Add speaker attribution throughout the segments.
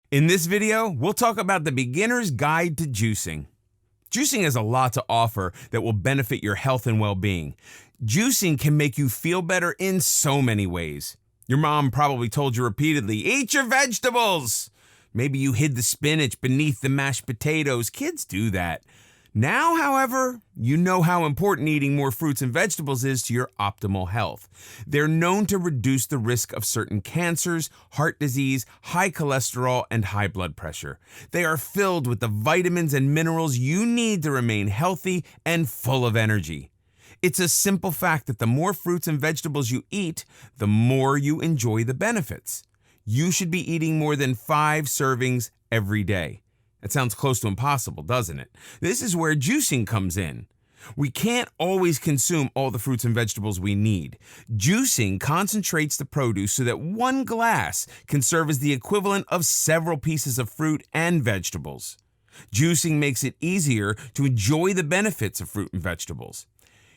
Speaker 1: In this video, we'll talk about the beginner's guide to juicing. Juicing has a lot to offer that will benefit your health and well-being. Juicing can make you feel better in so many ways. Your mom probably told you repeatedly, "Eat your vegetables!" Maybe you hid the spinach beneath the mashed potatoes. Kids do that. Now, however, you know how important eating more fruits and vegetables is to your optimal health. They're known to reduce the risk of certain cancers, heart disease, high cholesterol, and high blood pressure. They are filled with the vitamins and minerals you need to remain healthy and full of energy. It's a simple fact that the more fruits and vegetables you eat, the more you enjoy the benefits. You should be eating more than 5 servings every day. That sounds close to impossible, doesn't it? This is where juicing comes in. We can't always consume all the fruits and vegetables we need. Juicing concentrates the produce so that 1 glass can serve as the equivalent of several pieces of fruit and vegetables. Juicing makes it easier to enjoy the benefits of fruit and vegetables.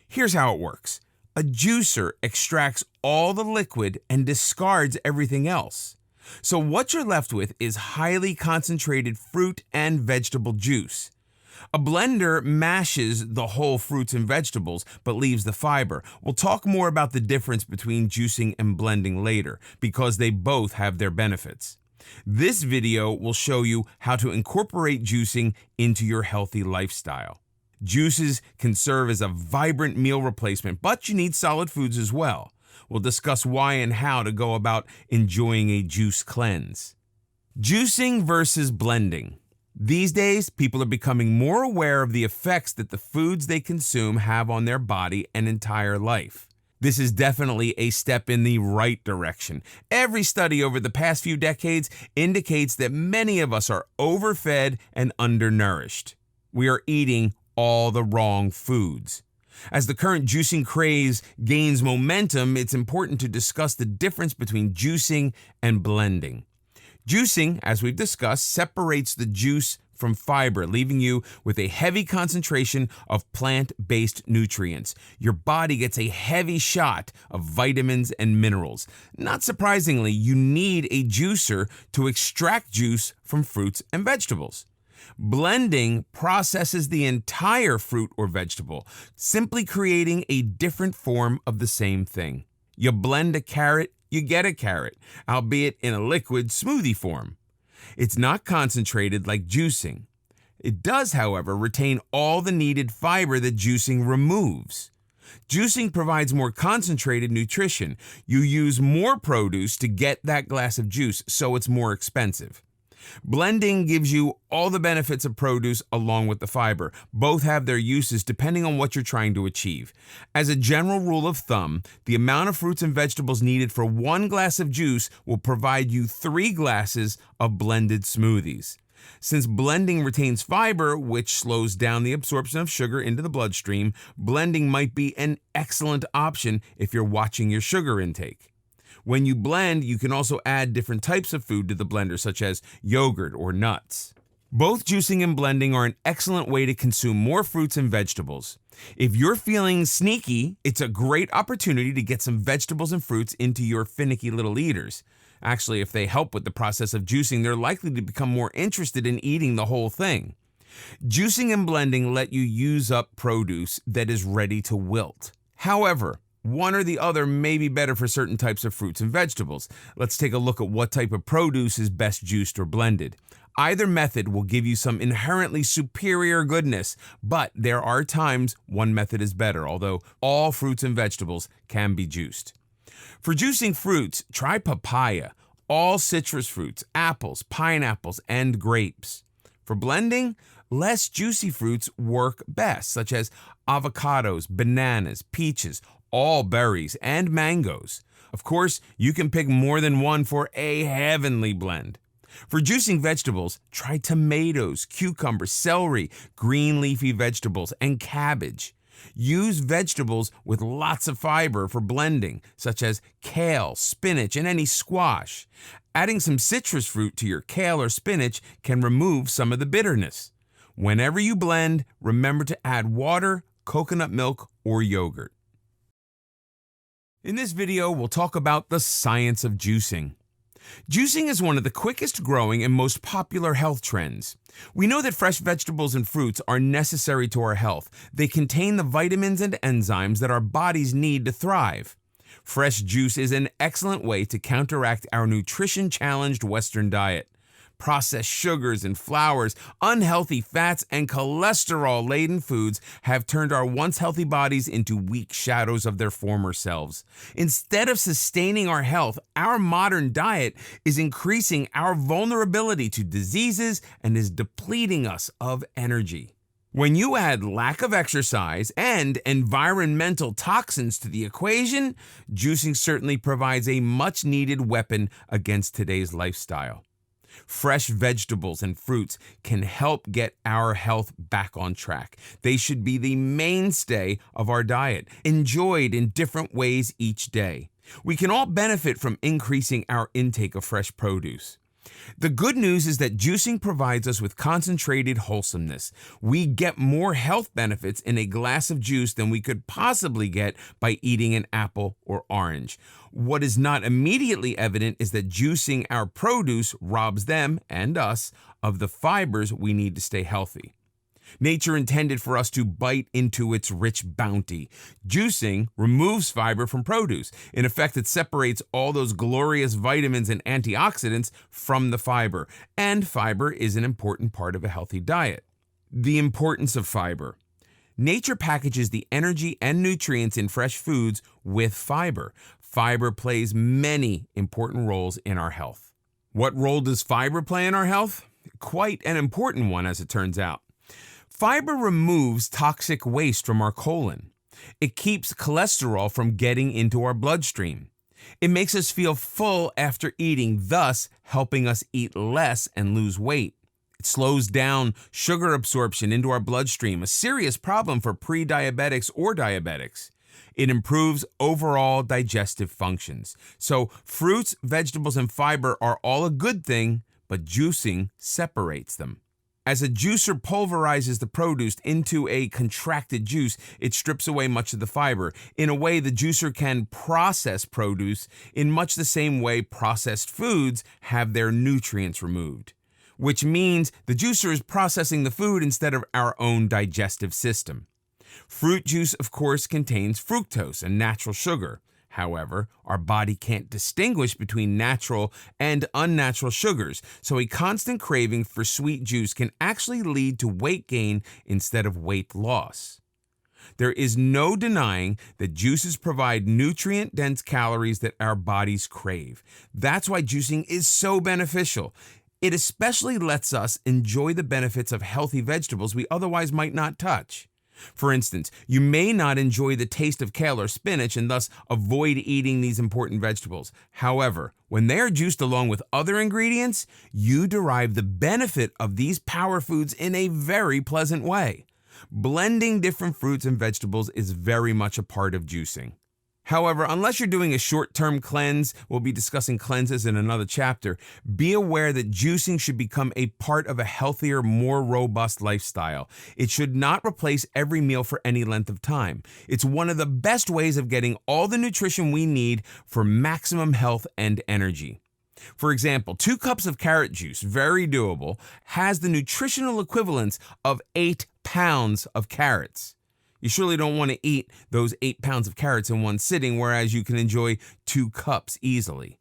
Speaker 1: Here's how it works. A juicer extracts all the liquid and discards everything else. So what you're left with is highly concentrated fruit and vegetable juice. A blender mashes the whole fruits and vegetables, but leaves the fiber. We'll talk more about the difference between juicing and blending later, because they both have their benefits. This video will show you how to incorporate juicing into your healthy lifestyle. Juices can serve as a vibrant meal replacement, but you need solid foods as well. We'll discuss why and how to go about enjoying a juice cleanse. Juicing versus blending. These days, people are becoming more aware of the effects that the foods they consume have on their body and entire life. This is definitely a step in the right direction. Every study over the past few decades indicates that many of us are overfed and undernourished. We are eating all the wrong foods. As the current juicing craze gains momentum, it's important to discuss the difference between juicing and blending. Juicing, as we've discussed, separates the juice from fiber, leaving you with a heavy concentration of plant-based nutrients. Your body gets a heavy shot of vitamins and minerals. Not surprisingly, you need a juicer to extract juice from fruits and vegetables. Blending processes the entire fruit or vegetable, simply creating a different form of the same thing. You blend a carrot, you get a carrot, albeit in a liquid smoothie form. It's not concentrated like juicing. It does, however, retain all the needed fiber that juicing removes. Juicing provides more concentrated nutrition. You use more produce to get that glass of juice, so it's more expensive. Blending gives you all the benefits of produce along with the fiber. Both have their uses depending on what you're trying to achieve. As a general rule of thumb, the amount of fruits and vegetables needed for 1 glass of juice will provide you 3 glasses of blended smoothies. Since blending retains fiber, which slows down the absorption of sugar into the bloodstream, blending might be an excellent option if you're watching your sugar intake. When you blend, you can also add different types of food to the blender, such as yogurt or nuts. Both juicing and blending are an excellent way to consume more fruits and vegetables. If you're feeling sneaky, it's a great opportunity to get some vegetables and fruits into your finicky little eaters. Actually, if they help with the process of juicing, they're likely to become more interested in eating the whole thing. Juicing and blending let you use up produce that is ready to wilt. However, one or the other may be better for certain types of fruits and vegetables. Let's take a look at what type of produce is best juiced or blended. Either method will give you some inherently superior goodness, but there are times one method is better, although all fruits and vegetables can be juiced. For juicing fruits, try papaya, all citrus fruits, apples, pineapples, and grapes. For blending, less juicy fruits work best, such as avocados, bananas, peaches, all berries, and mangoes. Of course, you can pick more than one for a heavenly blend. For juicing vegetables, try tomatoes, cucumbers, celery, green leafy vegetables, and cabbage. Use vegetables with lots of fiber for blending, such as kale, spinach, and any squash. Adding some citrus fruit to your kale or spinach can remove some of the bitterness. Whenever you blend, remember to add water, coconut milk, or yogurt. In this video, we'll talk about the science of juicing. Juicing is one of the quickest growing and most popular health trends. We know that fresh vegetables and fruits are necessary to our health. They contain the vitamins and enzymes that our bodies need to thrive. Fresh juice is an excellent way to counteract our nutrition-challenged Western diet. Processed sugars and flours, unhealthy fats, and cholesterol-laden foods have turned our once healthy bodies into weak shadows of their former selves. Instead of sustaining our health, our modern diet is increasing our vulnerability to diseases and is depleting us of energy. When you add lack of exercise and environmental toxins to the equation, juicing certainly provides a much-needed weapon against today's lifestyle. Fresh vegetables and fruits can help get our health back on track. They should be the mainstay of our diet, enjoyed in different ways each day. We can all benefit from increasing our intake of fresh produce. The good news is that juicing provides us with concentrated wholesomeness. We get more health benefits in a glass of juice than we could possibly get by eating an apple or orange. What is not immediately evident is that juicing our produce robs them, and us, of the fibers we need to stay healthy. Nature intended for us to bite into its rich bounty. Juicing removes fiber from produce. In effect, it separates all those glorious vitamins and antioxidants from the fiber, and fiber is an important part of a healthy diet. The importance of fiber. Nature packages the energy and nutrients in fresh foods with fiber. Fiber plays many important roles in our health. What role does fiber play in our health? Quite an important one, as it turns out. Fiber removes toxic waste from our colon. It keeps cholesterol from getting into our bloodstream. It makes us feel full after eating, thus helping us eat less and lose weight. It slows down sugar absorption into our bloodstream, a serious problem for pre-diabetics or diabetics. It improves overall digestive functions. So fruits, vegetables, and fiber are all a good thing, but juicing separates them. As a juicer pulverizes the produce into a contracted juice, it strips away much of the fiber. In a way, the juicer can process produce in much the same way processed foods have their nutrients removed, which means the juicer is processing the food instead of our own digestive system. Fruit juice, of course, contains fructose, a natural sugar. However, our body can't distinguish between natural and unnatural sugars, so a constant craving for sweet juice can actually lead to weight gain instead of weight loss. There is no denying that juices provide nutrient-dense calories that our bodies crave. That's why juicing is so beneficial. It especially lets us enjoy the benefits of healthy vegetables we otherwise might not touch. For instance, you may not enjoy the taste of kale or spinach and thus avoid eating these important vegetables. However, when they are juiced along with other ingredients, you derive the benefit of these power foods in a very pleasant way. Blending different fruits and vegetables is very much a part of juicing. However, unless you're doing a short-term cleanse, we'll be discussing cleanses in another chapter, be aware that juicing should become a part of a healthier, more robust lifestyle. It should not replace every meal for any length of time. It's one of the best ways of getting all the nutrition we need for maximum health and energy. For example, 2 cups of carrot juice, very doable, has the nutritional equivalence of 8 pounds of carrots. You surely don't want to eat those 8 pounds of carrots in one sitting, whereas you can enjoy 2 cups easily.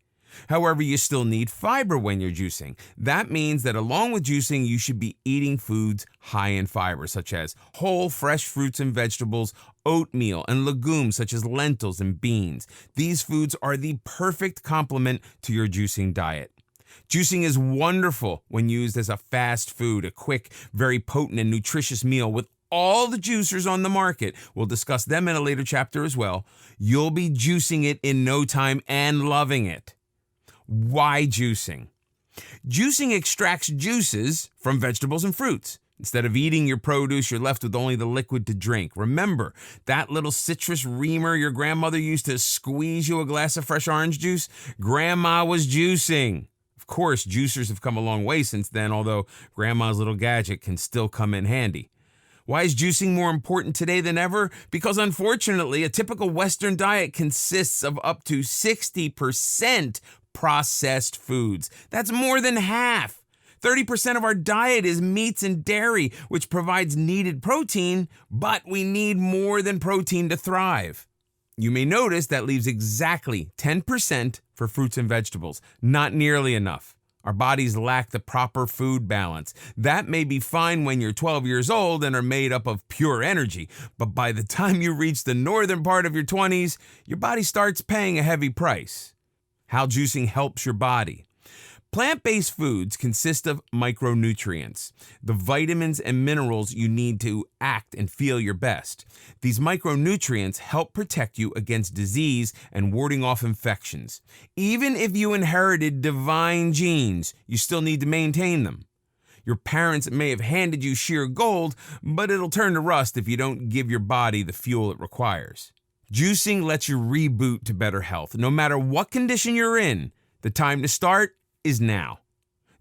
Speaker 1: However, you still need fiber when you're juicing. That means that along with juicing, you should be eating foods high in fiber, such as whole, fresh fruits and vegetables, oatmeal, and legumes such as lentils and beans. These foods are the perfect complement to your juicing diet. Juicing is wonderful when used as a fast food, a quick, very potent and nutritious meal with all the juicers on the market. We'll discuss them in a later chapter as well. You'll be juicing it in no time and loving it. Why juicing? Juicing extracts juices from vegetables and fruits. Instead of eating your produce, you're left with only the liquid to drink. Remember, that little citrus reamer your grandmother used to squeeze you a glass of fresh orange juice? Grandma was juicing. Of course, juicers have come a long way since then, although grandma's little gadget can still come in handy. Why is juicing more important today than ever? Because unfortunately, a typical Western diet consists of up to 60% processed foods. That's more than half. 30% of our diet is meats and dairy, which provides needed protein, but we need more than protein to thrive. You may notice that leaves exactly 10% for fruits and vegetables. Not nearly enough. Our bodies lack the proper food balance. That may be fine when you're 12 years old and are made up of pure energy, but by the time you reach the northern part of your 20s, your body starts paying a heavy price. How juicing helps your body. Plant-based foods consist of micronutrients, the vitamins and minerals you need to act and feel your best. These micronutrients help protect you against disease and warding off infections. Even if you inherited divine genes, you still need to maintain them. Your parents may have handed you sheer gold, but it'll turn to rust if you don't give your body the fuel it requires. Juicing lets you reboot to better health. No matter what condition you're in, the time to start is now.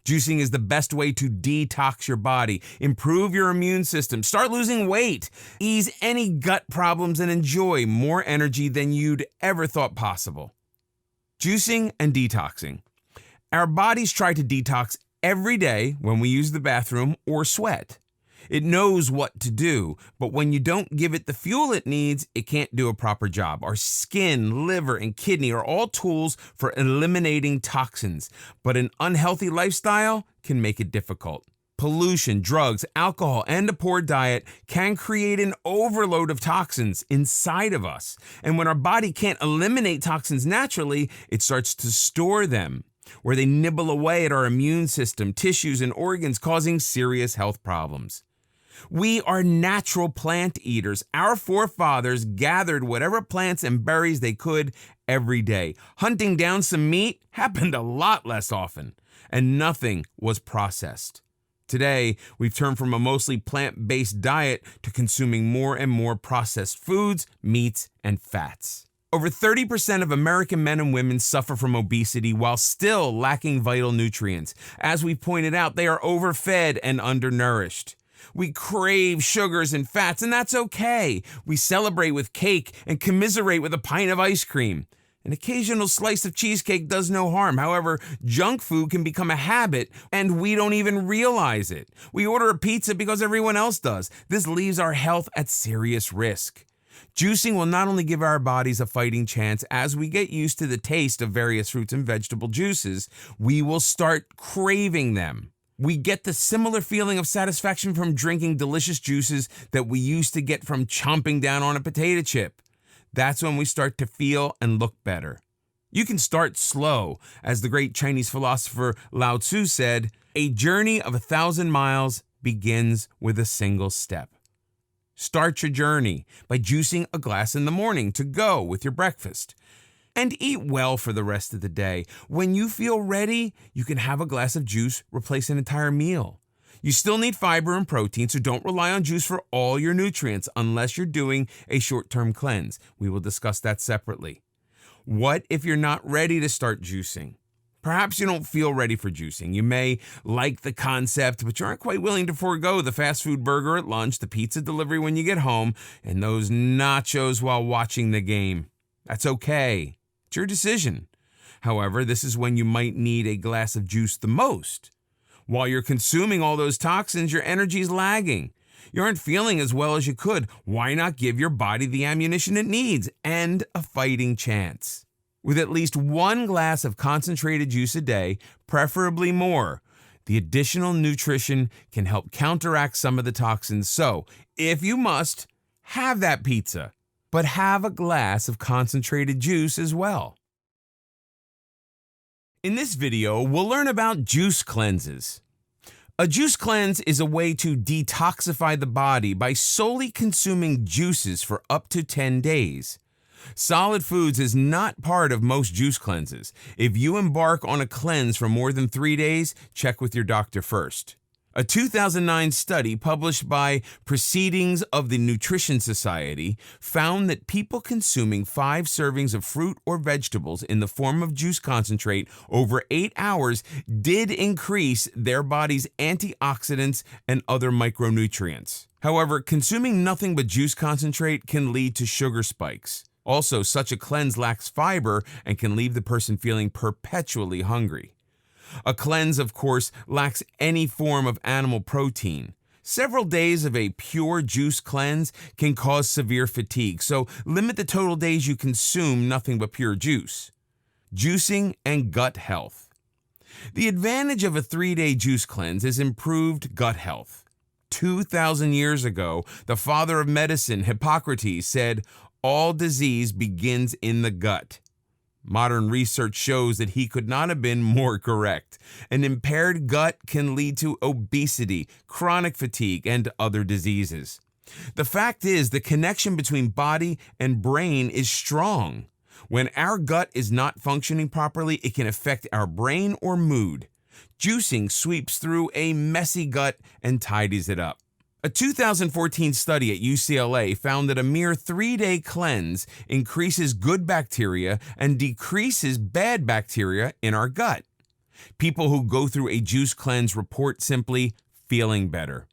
Speaker 1: Juicing is the best way to detox your body, improve your immune system, start losing weight, ease any gut problems, and enjoy more energy than you'd ever thought possible. Juicing and detoxing. Our bodies try to detox every day when we use the bathroom or sweat. It knows what to do, but when you don't give it the fuel it needs, it can't do a proper job. Our skin, liver, and kidney are all tools for eliminating toxins, but an unhealthy lifestyle can make it difficult. Pollution, drugs, alcohol, and a poor diet can create an overload of toxins inside of us. And when our body can't eliminate toxins naturally, it starts to store them, where they nibble away at our immune system, tissues, and organs, causing serious health problems. We are natural plant eaters. Our forefathers gathered whatever plants and berries they could every day. Hunting down some meat happened a lot less often, and nothing was processed. Today, we've turned from a mostly plant-based diet to consuming more and more processed foods, meats, and fats. Over 30% of American men and women suffer from obesity while still lacking vital nutrients. As we pointed out, they are overfed and undernourished. We crave sugars and fats, and that's okay. We celebrate with cake and commiserate with a pint of ice cream. An occasional slice of cheesecake does no harm. However, junk food can become a habit, and we don't even realize it. We order a pizza because everyone else does. This leaves our health at serious risk. Juicing will not only give our bodies a fighting chance as we get used to the taste of various fruits and vegetable juices, we will start craving them. We get the similar feeling of satisfaction from drinking delicious juices that we used to get from chomping down on a potato chip. That's when we start to feel and look better. You can start slow. As the great Chinese philosopher Lao Tzu said, "A journey of 1,000 miles begins with a single step." Start your journey by juicing a glass in the morning to go with your breakfast. And eat well for the rest of the day. When you feel ready, you can have a glass of juice replace an entire meal. You still need fiber and protein, so don't rely on juice for all your nutrients unless you're doing a short-term cleanse. We will discuss that separately. What if you're not ready to start juicing? Perhaps you don't feel ready for juicing. You may like the concept, but you aren't quite willing to forego the fast food burger at lunch, the pizza delivery when you get home, and those nachos while watching the game. That's okay. It's your decision. However, this is when you might need a glass of juice the most. While you're consuming all those toxins, your energy's lagging. You aren't feeling as well as you could. Why not give your body the ammunition it needs and a fighting chance? With at least one glass of concentrated juice a day, preferably more, the additional nutrition can help counteract some of the toxins. So, if you must, have that pizza, but have a glass of concentrated juice as well. In this video, we'll learn about juice cleanses. A juice cleanse is a way to detoxify the body by solely consuming juices for up to 10 days. Solid foods is not part of most juice cleanses. If you embark on a cleanse for more than 3 days, check with your doctor first. A 2009 study published by Proceedings of the Nutrition Society found that people consuming 5 servings of fruit or vegetables in the form of juice concentrate over 8 hours did increase their body's antioxidants and other micronutrients. However, consuming nothing but juice concentrate can lead to sugar spikes. Also, such a cleanse lacks fiber and can leave the person feeling perpetually hungry. A cleanse, of course, lacks any form of animal protein. Several days of a pure juice cleanse can cause severe fatigue, so limit the total days you consume nothing but pure juice. Juicing and gut health. The advantage of a 3-day juice cleanse is improved gut health. 2,000 years ago, the father of medicine, Hippocrates, said, "All disease begins in the gut." Modern research shows that he could not have been more correct. An impaired gut can lead to obesity, chronic fatigue, and other diseases. The fact is, the connection between body and brain is strong. When our gut is not functioning properly, it can affect our brain or mood. Juicing sweeps through a messy gut and tidies it up. A 2014 study at UCLA found that a mere 3-day cleanse increases good bacteria and decreases bad bacteria in our gut. People who go through a juice cleanse report simply feeling better.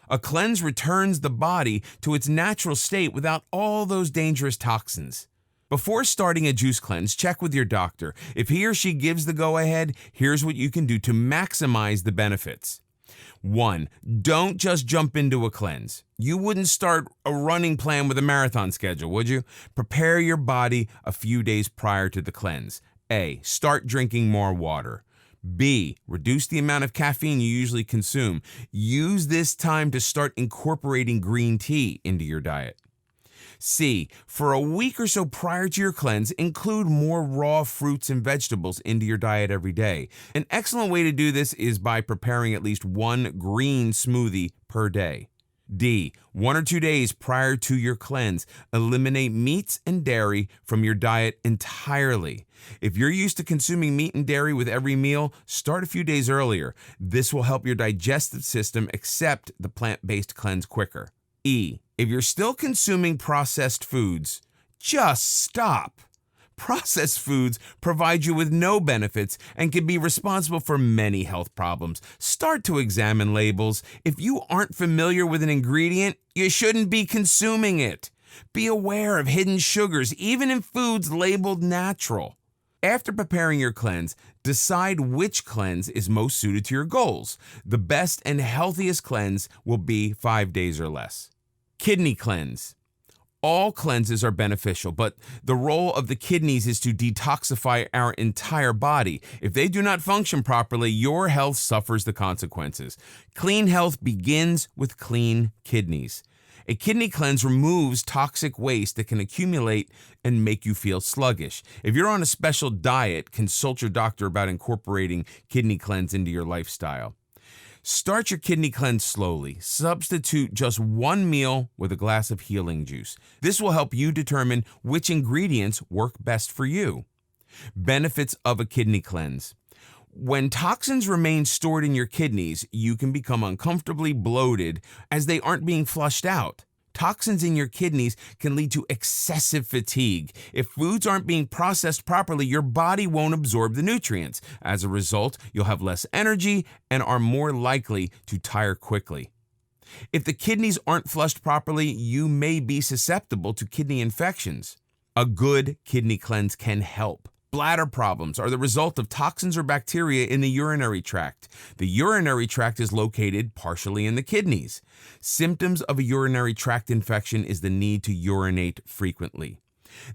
Speaker 1: A cleanse returns the body to its natural state without all those dangerous toxins. Before starting a juice cleanse, check with your doctor. If he or she gives the go-ahead, here's what you can do to maximize the benefits. 1. Don't just jump into a cleanse. You wouldn't start a running plan with a marathon schedule, would you? Prepare your body a few days prior to the cleanse. A. Start drinking more water. B. Reduce the amount of caffeine you usually consume. Use this time to start incorporating green tea into your diet. C. For a week or so prior to your cleanse, include more raw fruits and vegetables into your diet every day. An excellent way to do this is by preparing at least one green smoothie per day. D. 1 or 2 days prior to your cleanse, eliminate meats and dairy from your diet entirely. If you're used to consuming meat and dairy with every meal, start a few days earlier. This will help your digestive system accept the plant-based cleanse quicker. E. If you're still consuming processed foods, just stop. Processed foods provide you with no benefits and can be responsible for many health problems. Start to examine labels. If you aren't familiar with an ingredient, you shouldn't be consuming it. Be aware of hidden sugars, even in foods labeled natural. After preparing your cleanse, decide which cleanse is most suited to your goals. The best and healthiest cleanse will be 5 days or less. Kidney cleanse. All cleanses are beneficial, but the role of the kidneys is to detoxify our entire body. If they do not function properly, your health suffers the consequences. Clean health begins with clean kidneys. A kidney cleanse removes toxic waste that can accumulate and make you feel sluggish. If you're on a special diet, consult your doctor about incorporating kidney cleanse into your lifestyle. Start your kidney cleanse slowly. Substitute just one meal with a glass of healing juice. This will help you determine which ingredients work best for you. Benefits of a kidney cleanse. When toxins remain stored in your kidneys, you can become uncomfortably bloated as they aren't being flushed out. Toxins in your kidneys can lead to excessive fatigue. If foods aren't being processed properly, your body won't absorb the nutrients. As a result, you'll have less energy and are more likely to tire quickly. If the kidneys aren't flushed properly, you may be susceptible to kidney infections. A good kidney cleanse can help. Bladder problems are the result of toxins or bacteria in the urinary tract. The urinary tract is located partially in the kidneys. Symptoms of a urinary tract infection is the need to urinate frequently.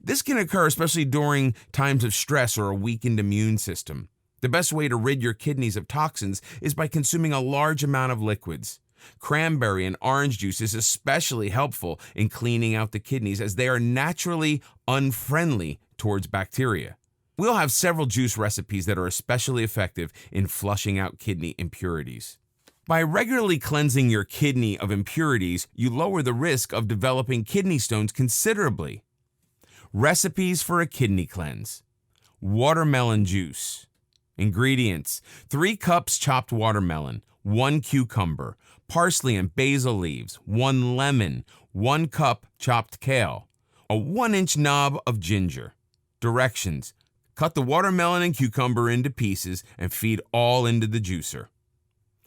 Speaker 1: This can occur especially during times of stress or a weakened immune system. The best way to rid your kidneys of toxins is by consuming a large amount of liquids. Cranberry and orange juice is especially helpful in cleaning out the kidneys as they are naturally unfriendly towards bacteria. We'll have several juice recipes that are especially effective in flushing out kidney impurities. By regularly cleansing your kidney of impurities, you lower the risk of developing kidney stones considerably. Recipes for a kidney cleanse. Watermelon juice. Ingredients: 3 cups chopped watermelon, 1 cucumber, parsley and basil leaves, 1 lemon, 1 cup chopped kale, a 1-inch knob of ginger. Directions: cut the watermelon and cucumber into pieces and feed all into the juicer.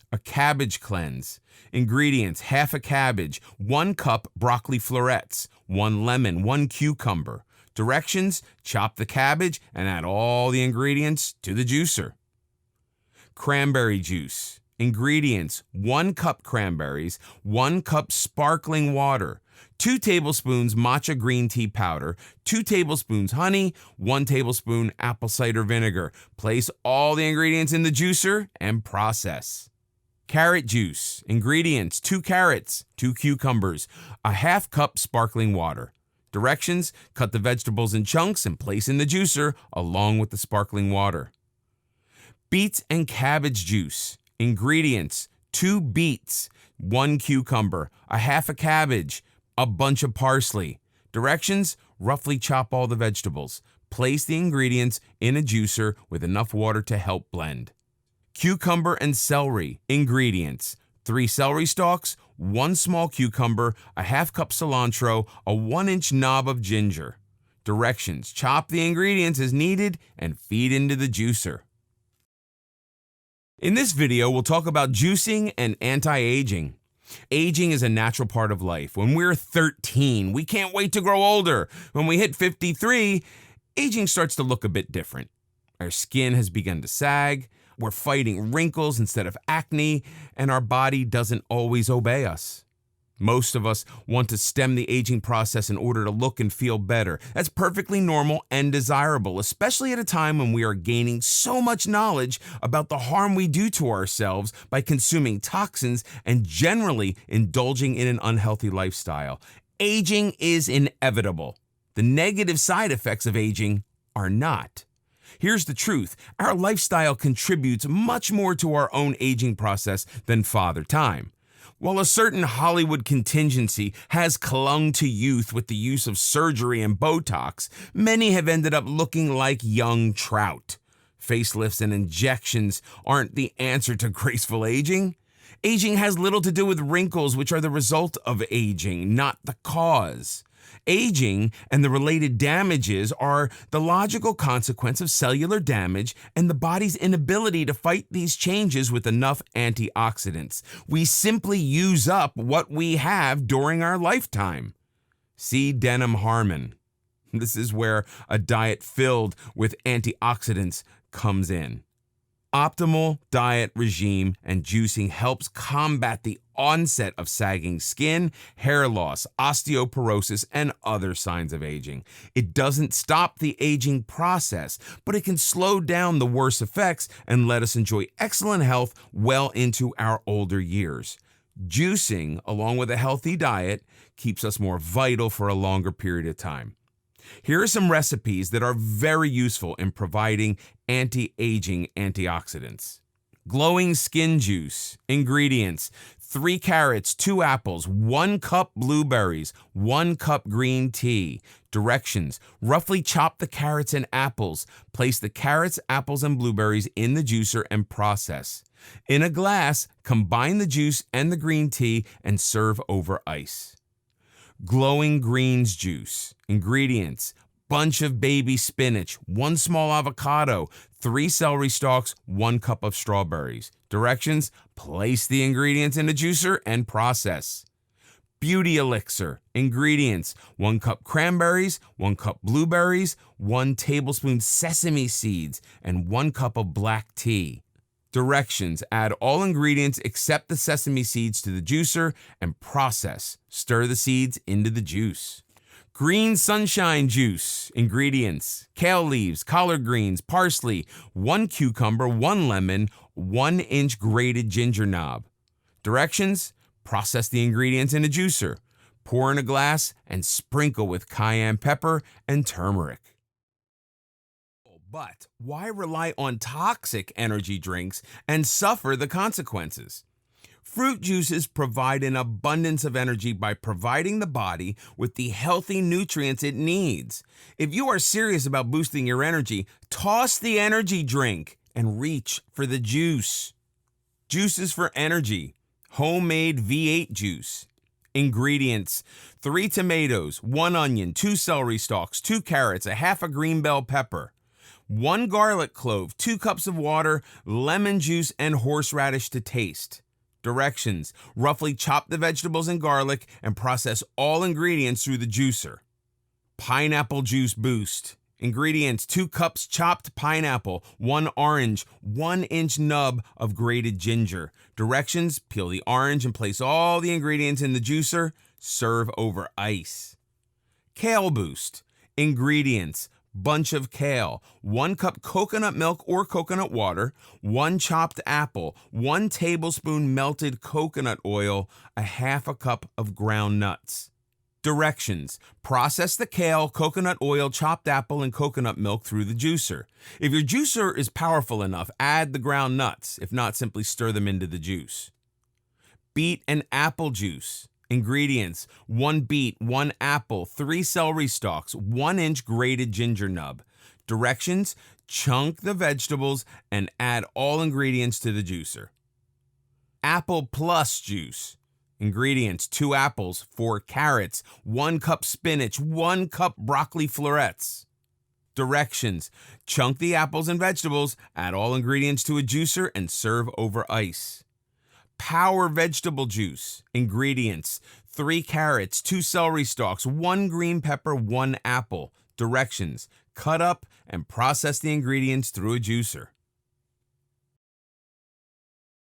Speaker 1: A cabbage cleanse. Ingredients: half a cabbage, 1 cup broccoli florets, 1 lemon, 1 cucumber, Directions: chop the cabbage and add all the ingredients to the juicer. Cranberry juice. Ingredients: 1 cup cranberries, 1 cup sparkling water, 2 tablespoons matcha green tea powder, 2 tablespoons honey, 1 tablespoon apple cider vinegar. Place all the ingredients in the juicer and process. Carrot juice. Ingredients: 2 carrots, 2 cucumbers, a half cup sparkling water. Directions: cut the vegetables in chunks and place in the juicer along with the sparkling water. Beets and cabbage juice. Ingredients: 2 beets, 1 cucumber, a half a cabbage, a bunch of parsley. Directions: roughly chop all the vegetables. Place the ingredients in a juicer with enough water to help blend. Cucumber and celery. Ingredients: 3 celery stalks, 1 small cucumber, a half cup cilantro, a 1-inch knob of ginger. Directions: chop the ingredients as needed and feed into the juicer. In this video, we'll talk about juicing and anti-aging. Aging is a natural part of life. When we're 13, we can't wait to grow older. When we hit 53, aging starts to look a bit different. Our skin has begun to sag, we're fighting wrinkles instead of acne, and our body doesn't always obey us. Most of us want to stem the aging process in order to look and feel better. That's perfectly normal and desirable, especially at a time when we are gaining so much knowledge about the harm we do to ourselves by consuming toxins and generally indulging in an unhealthy lifestyle. Aging is inevitable. The negative side effects of aging are not. Here's the truth: our lifestyle contributes much more to our own aging process than Father Time. While a certain Hollywood contingency has clung to youth with the use of surgery and Botox, many have ended up looking like young trout. Facelifts and injections aren't the answer to graceful aging. Aging has little to do with wrinkles, which are the result of aging, not the cause. Aging and the related damages are the logical consequence of cellular damage and the body's inability to fight these changes with enough antioxidants. We simply use up what we have during our lifetime. See Denham Harmon. This is where a diet filled with antioxidants comes in. Optimal diet regime and juicing helps combat the onset of sagging skin, hair loss, osteoporosis, and other signs of aging. It doesn't stop the aging process, but it can slow down the worst effects and let us enjoy excellent health well into our older years. Juicing, along with a healthy diet, keeps us more vital for a longer period of time. Here are some recipes that are very useful in providing anti-aging antioxidants. Glowing skin juice. Ingredients: 3 carrots, 2 apples, 1 cup blueberries, 1 cup green tea. Directions: roughly chop the carrots and apples. Place the carrots, apples, and blueberries in the juicer and process. In a glass, combine the juice and the green tea and serve over ice. Glowing greens juice. Ingredients: bunch of baby spinach, 1 small avocado, 3 celery stalks, 1 cup of strawberries. Directions: place the ingredients in a juicer and process. Beauty elixir. Ingredients: 1 cup cranberries, 1 cup blueberries, 1 tablespoon sesame seeds, and 1 cup of black tea. Directions: add all ingredients except the sesame seeds to the juicer and process. Stir the seeds into the juice. Green sunshine juice. Ingredients: kale leaves, collard greens, parsley, 1 cucumber, 1 lemon, 1-inch grated ginger knob. Directions: process the ingredients in a juicer. Pour in a glass and sprinkle with cayenne pepper and turmeric. But why rely on toxic energy drinks and suffer the consequences? Fruit juices provide an abundance of energy by providing the body with the healthy nutrients it needs. If you are serious about boosting your energy, toss the energy drink and reach for the juice. Juices for energy. Homemade V8 juice. Ingredients: 3 tomatoes, 1 onion, 2 celery stalks, 2 carrots, a half a green bell pepper, 1 garlic clove, 2 cups of water, lemon juice, and horseradish to taste. Directions: roughly chop the vegetables and garlic and process all ingredients through the juicer. Pineapple Juice Boost. Ingredients: 2 cups chopped pineapple, 1 orange, 1-inch nub of grated ginger. Directions: peel the orange and place all the ingredients in the juicer. Serve over ice. Kale Boost. Ingredients: bunch of kale, 1 cup coconut milk or coconut water, 1 chopped apple, 1 tablespoon melted coconut oil, a half a cup of ground nuts. Directions: process the kale, coconut oil, chopped apple, and coconut milk through the juicer. If your juicer is powerful enough, add the ground nuts. If not, simply stir them into the juice. Beet and apple juice. Ingredients: 1 beet, 1 apple, 3 celery stalks, 1-inch grated ginger nub. Directions: chunk the vegetables and add all ingredients to the juicer. Apple Plus juice. Ingredients: 2 apples, 4 carrots, 1 cup spinach, 1 cup broccoli florets. Directions: chunk the apples and vegetables, add all ingredients to a juicer, and serve over ice. Power vegetable juice. Ingredients: 3 carrots, 2 celery stalks, 1 green pepper, 1 apple. Directions: cut up and process the ingredients through a juicer.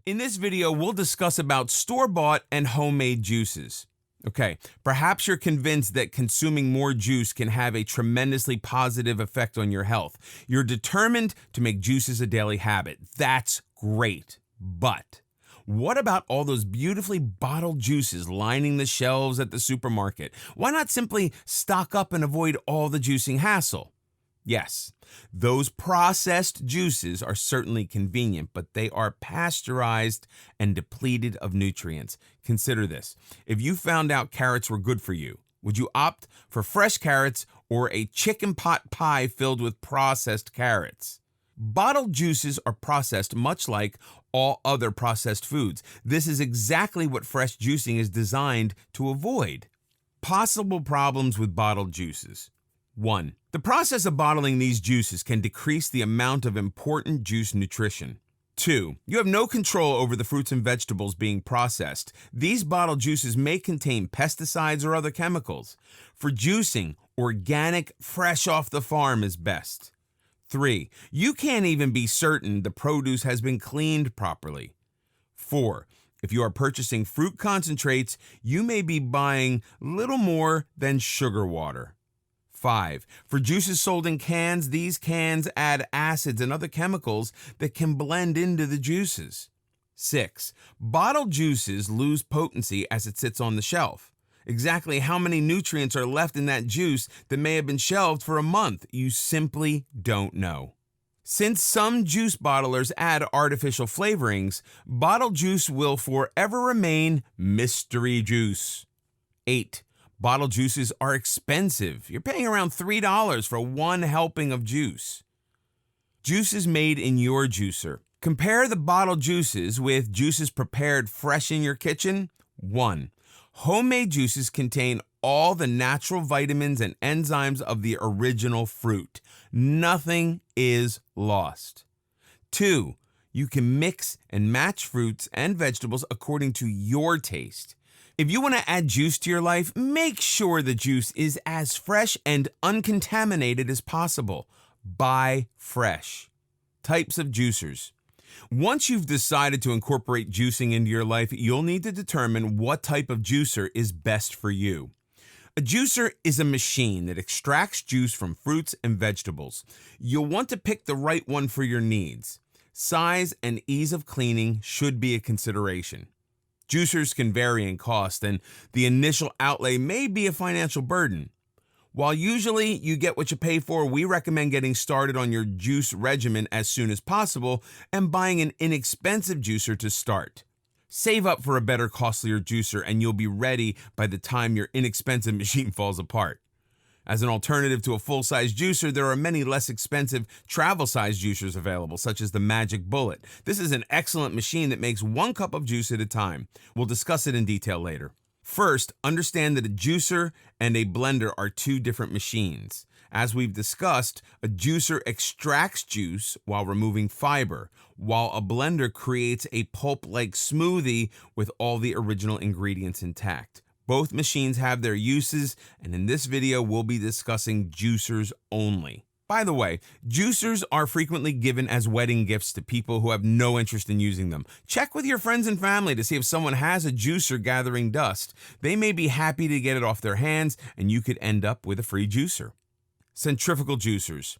Speaker 1: In this video, we'll discuss about store-bought and homemade juices. Okay, perhaps you're convinced that consuming more juice can have a tremendously positive effect on your health. You're determined to make juices a daily habit. That's great. But what about all those beautifully bottled juices lining the shelves at the supermarket? Why not simply stock up and avoid all the juicing hassle? Yes, those processed juices are certainly convenient, but they are pasteurized and depleted of nutrients. Consider this. If you found out carrots were good for you, would you opt for fresh carrots or a chicken pot pie filled with processed carrots? Bottled juices are processed much like all other processed foods. This is exactly what fresh juicing is designed to avoid. Possible problems with bottled juices. 1. The process of bottling these juices can decrease the amount of important juice nutrition. 2. You have no control over the fruits and vegetables being processed. These bottled juices may contain pesticides or other chemicals. For juicing, organic, fresh off the farm is best. 3. You can't even be certain the produce has been cleaned properly. 4. If you are purchasing fruit concentrates, you may be buying little more than sugar water. 5. For juices sold in cans, these cans add acids and other chemicals that can blend into the juices. 6. Bottled juices lose potency as it sits on the shelf. Exactly how many nutrients are left in that juice that may have been shelved for a month, you simply don't know. Since some juice bottlers add artificial flavorings, bottled juice will forever remain mystery juice. 8. Bottled juices are expensive. You're paying around $3 for 1 helping of juice. Juices made in your juicer. Compare the bottled juices with juices prepared fresh in your kitchen. 1. Homemade juices contain all the natural vitamins and enzymes of the original fruit. Nothing is lost. 2. You can mix and match fruits and vegetables according to your taste. If you want to add juice to your life, make sure the juice is as fresh and uncontaminated as possible. Buy fresh. Types of juicers. Once you've decided to incorporate juicing into your life, you'll need to determine what type of juicer is best for you. A juicer is a machine that extracts juice from fruits and vegetables. You'll want to pick the right one for your needs. Size and ease of cleaning should be a consideration. Juicers can vary in cost, and the initial outlay may be a financial burden. While usually you get what you pay for, we recommend getting started on your juice regimen as soon as possible and buying an inexpensive juicer to start. Save up for a better, costlier juicer, and you'll be ready by the time your inexpensive machine falls apart. As an alternative to a full-size juicer, there are many less expensive travel-size juicers available, such as the Magic Bullet. This is an excellent machine that makes 1 cup of juice at a time. We'll discuss it in detail later. First, understand that a juicer and a blender are 2 different machines. As we've discussed, a juicer extracts juice while removing fiber, while a blender creates a pulp-like smoothie with all the original ingredients intact. Both machines have their uses, and in this video, we'll be discussing juicers only. By the way, juicers are frequently given as wedding gifts to people who have no interest in using them. Check with your friends and family to see if someone has a juicer gathering dust. They may be happy to get it off their hands, and you could end up with a free juicer. Centrifugal juicers.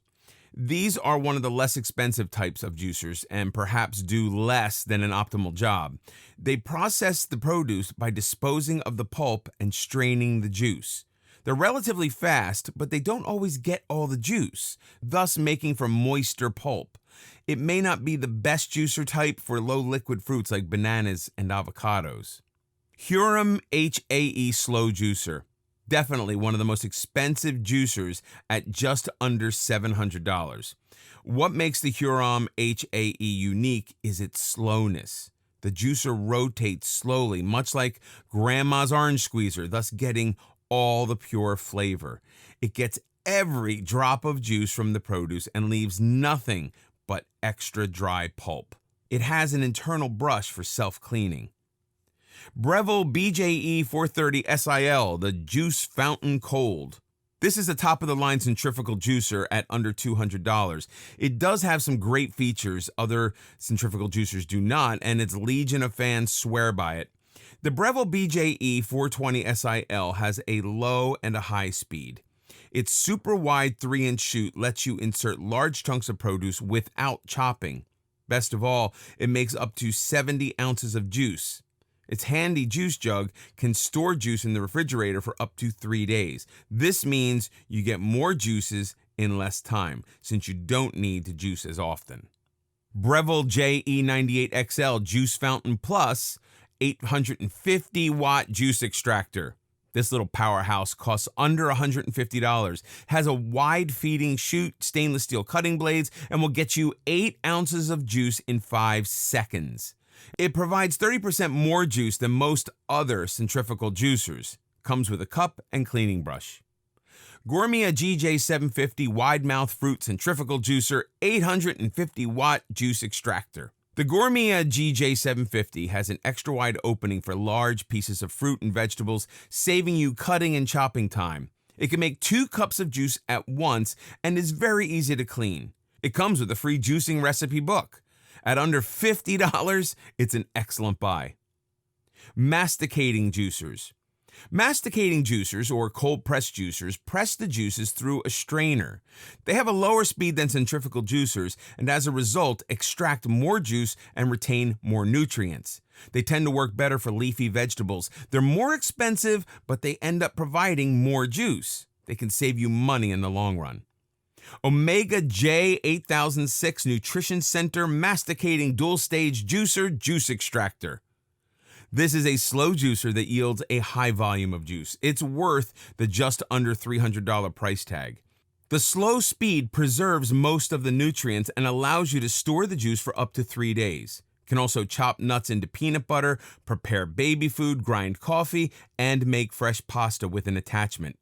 Speaker 1: These are one of the less expensive types of juicers and perhaps do less than an optimal job. They process the produce by disposing of the pulp and straining the juice. They're relatively fast, but they don't always get all the juice, thus making for moister pulp. It may not be the best juicer type for low liquid fruits like bananas and avocados. Hurom HAE Slow Juicer. Definitely one of the most expensive juicers at just under $700. What makes the Hurom HAE unique is its slowness. The juicer rotates slowly, much like grandma's orange squeezer, thus getting all the pure flavor. It gets every drop of juice from the produce and leaves nothing but extra dry pulp. It has an internal brush for self-cleaning. Breville BJE 430 SIL, the Juice Fountain Cold. This is the top-of-the-line centrifugal juicer at under $200. It does have some great features other centrifugal juicers do not, and its legion of fans swear by it. The Breville BJE 420 SIL has a low and a high speed. Its super wide 3-inch chute lets you insert large chunks of produce without chopping. Best of all, it makes up to 70 ounces of juice. Its handy juice jug can store juice in the refrigerator for up to 3 days. This means you get more juices in less time, since you don't need to juice as often. Breville JE98XL Juice Fountain Plus 850-watt juice extractor. This little powerhouse costs under $150, has a wide feeding chute, stainless steel cutting blades, and will get you 8 ounces of juice in 5 seconds. It provides 30% more juice than most other centrifugal juicers. Comes with a cup and cleaning brush. Gourmia GJ750 Wide Mouth Fruit Centrifugal Juicer 850-watt juice extractor. The Gourmia GJ750 has an extra wide opening for large pieces of fruit and vegetables, saving you cutting and chopping time. It can make 2 cups of juice at once and is very easy to clean. It comes with a free juicing recipe book. At under $50, it's an excellent buy. Masticating juicers. Masticating juicers, or cold-press juicers, press the juices through a strainer. They have a lower speed than centrifugal juicers, and as a result, extract more juice and retain more nutrients. They tend to work better for leafy vegetables. They're more expensive, but they end up providing more juice. They can save you money in the long run. Omega J8006 Nutrition Center Masticating Dual Stage Juicer Juice Extractor. This is a slow juicer that yields a high volume of juice. It's worth the just under $300 price tag. The slow speed preserves most of the nutrients and allows you to store the juice for up to 3 days. Can also chop nuts into peanut butter, prepare baby food, grind coffee, and make fresh pasta with an attachment.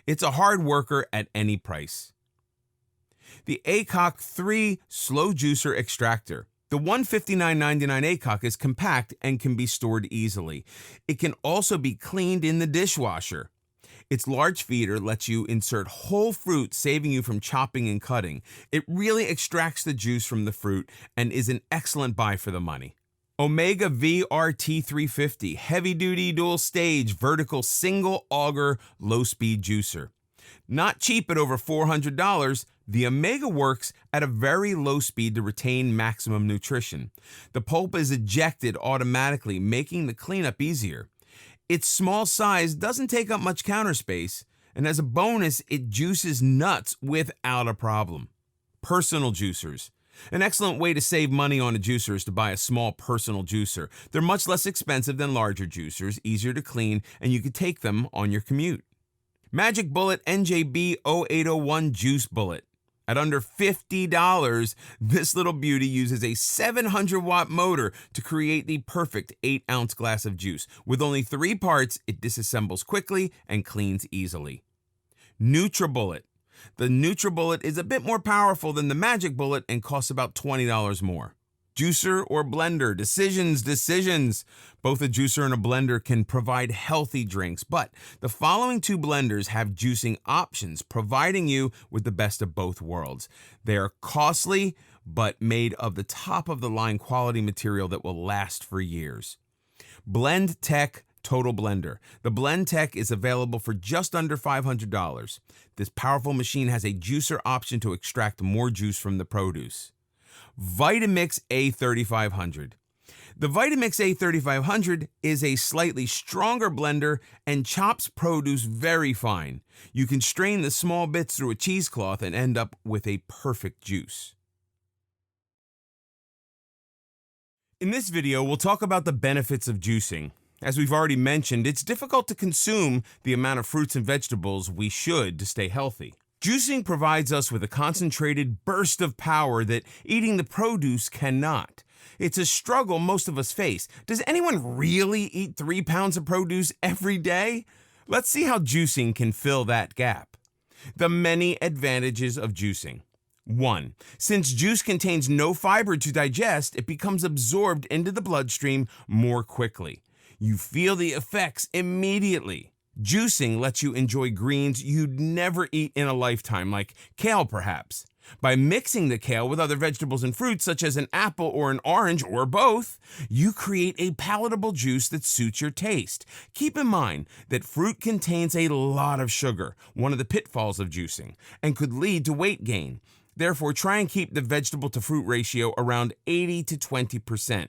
Speaker 1: It's a hard worker at any price. The ACOC 3 Slow Juicer Extractor. The $159.99 ACOC is compact and can be stored easily. It can also be cleaned in the dishwasher. Its large feeder lets you insert whole fruit, saving you from chopping and cutting. It really extracts the juice from the fruit and is an excellent buy for the money. Omega VRT350 Heavy-Duty Dual Stage Vertical Single Auger Low Speed Juicer. Not cheap at over $400, the Omega works at a very low speed to retain maximum nutrition. The pulp is ejected automatically, making the cleanup easier. Its small size doesn't take up much counter space, and as a bonus, it juices nuts without a problem. Personal juicers. An excellent way to save money on a juicer is to buy a small personal juicer. They're much less expensive than larger juicers, easier to clean, and you can take them on your commute. Magic Bullet NJB 0801 Juice Bullet. At under $50, this little beauty uses a 700-watt motor to create the perfect 8-ounce glass of juice. With only 3 parts, it disassembles quickly and cleans easily. NutriBullet. The NutriBullet is a bit more powerful than the Magic Bullet and costs about $20 more. Juicer or blender? Decisions. Both a juicer and a blender can provide healthy drinks, but the following two blenders have juicing options, providing you with the best of both worlds. They are costly, but made of the top-of-the-line quality material that will last for years. Blend Tech Total Blender. The Blend Tech is available for just under $500. This powerful machine has a juicer option to extract more juice from the produce. Vitamix A3500. The Vitamix A3500 is a slightly stronger blender and chops produce very fine. You can strain the small bits through a cheesecloth and end up with a perfect juice. In this video, we'll talk about the benefits of juicing. As we've already mentioned, it's difficult to consume the amount of fruits and vegetables we should to stay healthy. Juicing provides us with a concentrated burst of power that eating the produce cannot. It's a struggle most of us face. Does anyone really eat 3 pounds of produce every day? Let's see how juicing can fill that gap. The many advantages of juicing. 1. Since juice contains no fiber to digest, it becomes absorbed into the bloodstream more quickly. You feel the effects immediately. Juicing lets you enjoy greens you'd never eat in a lifetime, like kale perhaps. By mixing the kale with other vegetables and fruits such as an apple or an orange or both, you create a palatable juice that suits your taste. Keep in mind that fruit contains a lot of sugar, one of the pitfalls of juicing, and could lead to weight gain. Therefore, try and keep the vegetable to fruit ratio around 80 to 20%.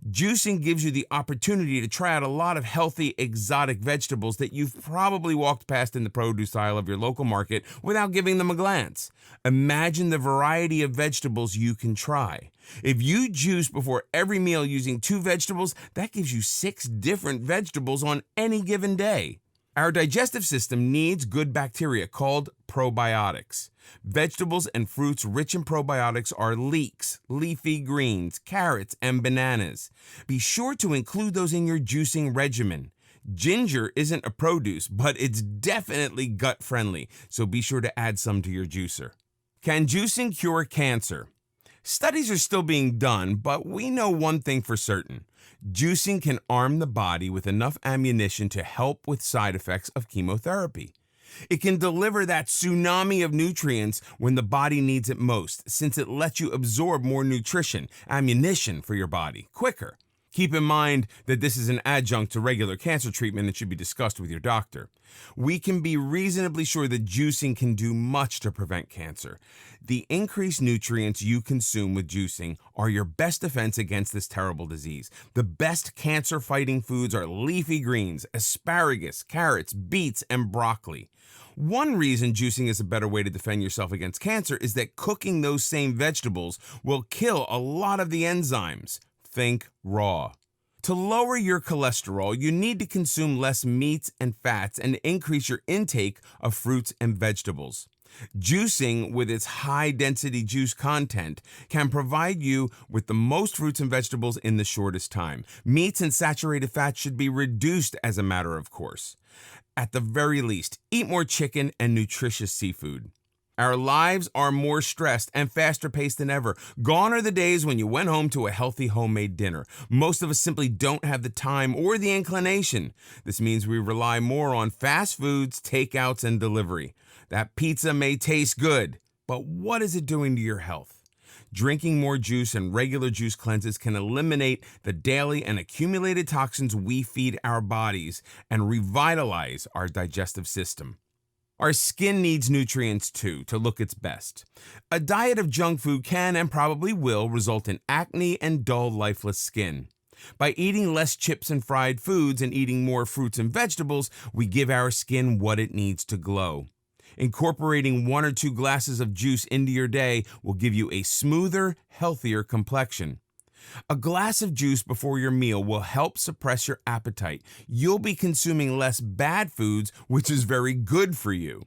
Speaker 1: Juicing gives you the opportunity to try out a lot of healthy, exotic vegetables that you've probably walked past in the produce aisle of your local market without giving them a glance. Imagine the variety of vegetables you can try. If you juice before every meal using 2 vegetables, that gives you 6 different vegetables on any given day. Our digestive system needs good bacteria called probiotics. Vegetables and fruits rich in probiotics are leeks, leafy greens, carrots, and bananas. Be sure to include those in your juicing regimen. Ginger isn't a produce, but it's definitely gut-friendly, so be sure to add some to your juicer. Can juicing cure cancer? Studies are still being done, but we know one thing for certain. Juicing can arm the body with enough ammunition to help with side effects of chemotherapy. It can deliver that tsunami of nutrients when the body needs it most, since it lets you absorb more nutrition, ammunition for your body, quicker. Keep in mind that this is an adjunct to regular cancer treatment and should be discussed with your doctor. We can be reasonably sure that juicing can do much to prevent cancer. The increased nutrients you consume with juicing are your best defense against this terrible disease. The best cancer-fighting foods are leafy greens, asparagus, carrots, beets, and broccoli. One reason juicing is a better way to defend yourself against cancer is that cooking those same vegetables will kill a lot of the enzymes. Think raw. To lower your cholesterol, you need to consume less meats and fats and increase your intake of fruits and vegetables. Juicing, with its high-density juice content, can provide you with the most fruits and vegetables in the shortest time. Meats and saturated fats should be reduced as a matter of course. At the very least, eat more chicken and nutritious seafood. Our lives are more stressed and faster paced than ever. Gone are the days when you went home to a healthy homemade dinner. Most of us simply don't have the time or the inclination. This means we rely more on fast foods, takeouts, and delivery. That pizza may taste good, but what is it doing to your health? Drinking more juice and regular juice cleanses can eliminate the daily and accumulated toxins we feed our bodies and revitalize our digestive system. Our skin needs nutrients too to look its best. A diet of junk food can and probably will result in acne and dull, lifeless skin. By eating less chips and fried foods and eating more fruits and vegetables, we give our skin what it needs to glow. Incorporating 1 or 2 glasses of juice into your day will give you a smoother, healthier complexion. A glass of juice before your meal will help suppress your appetite. You'll be consuming less bad foods, which is very good for you.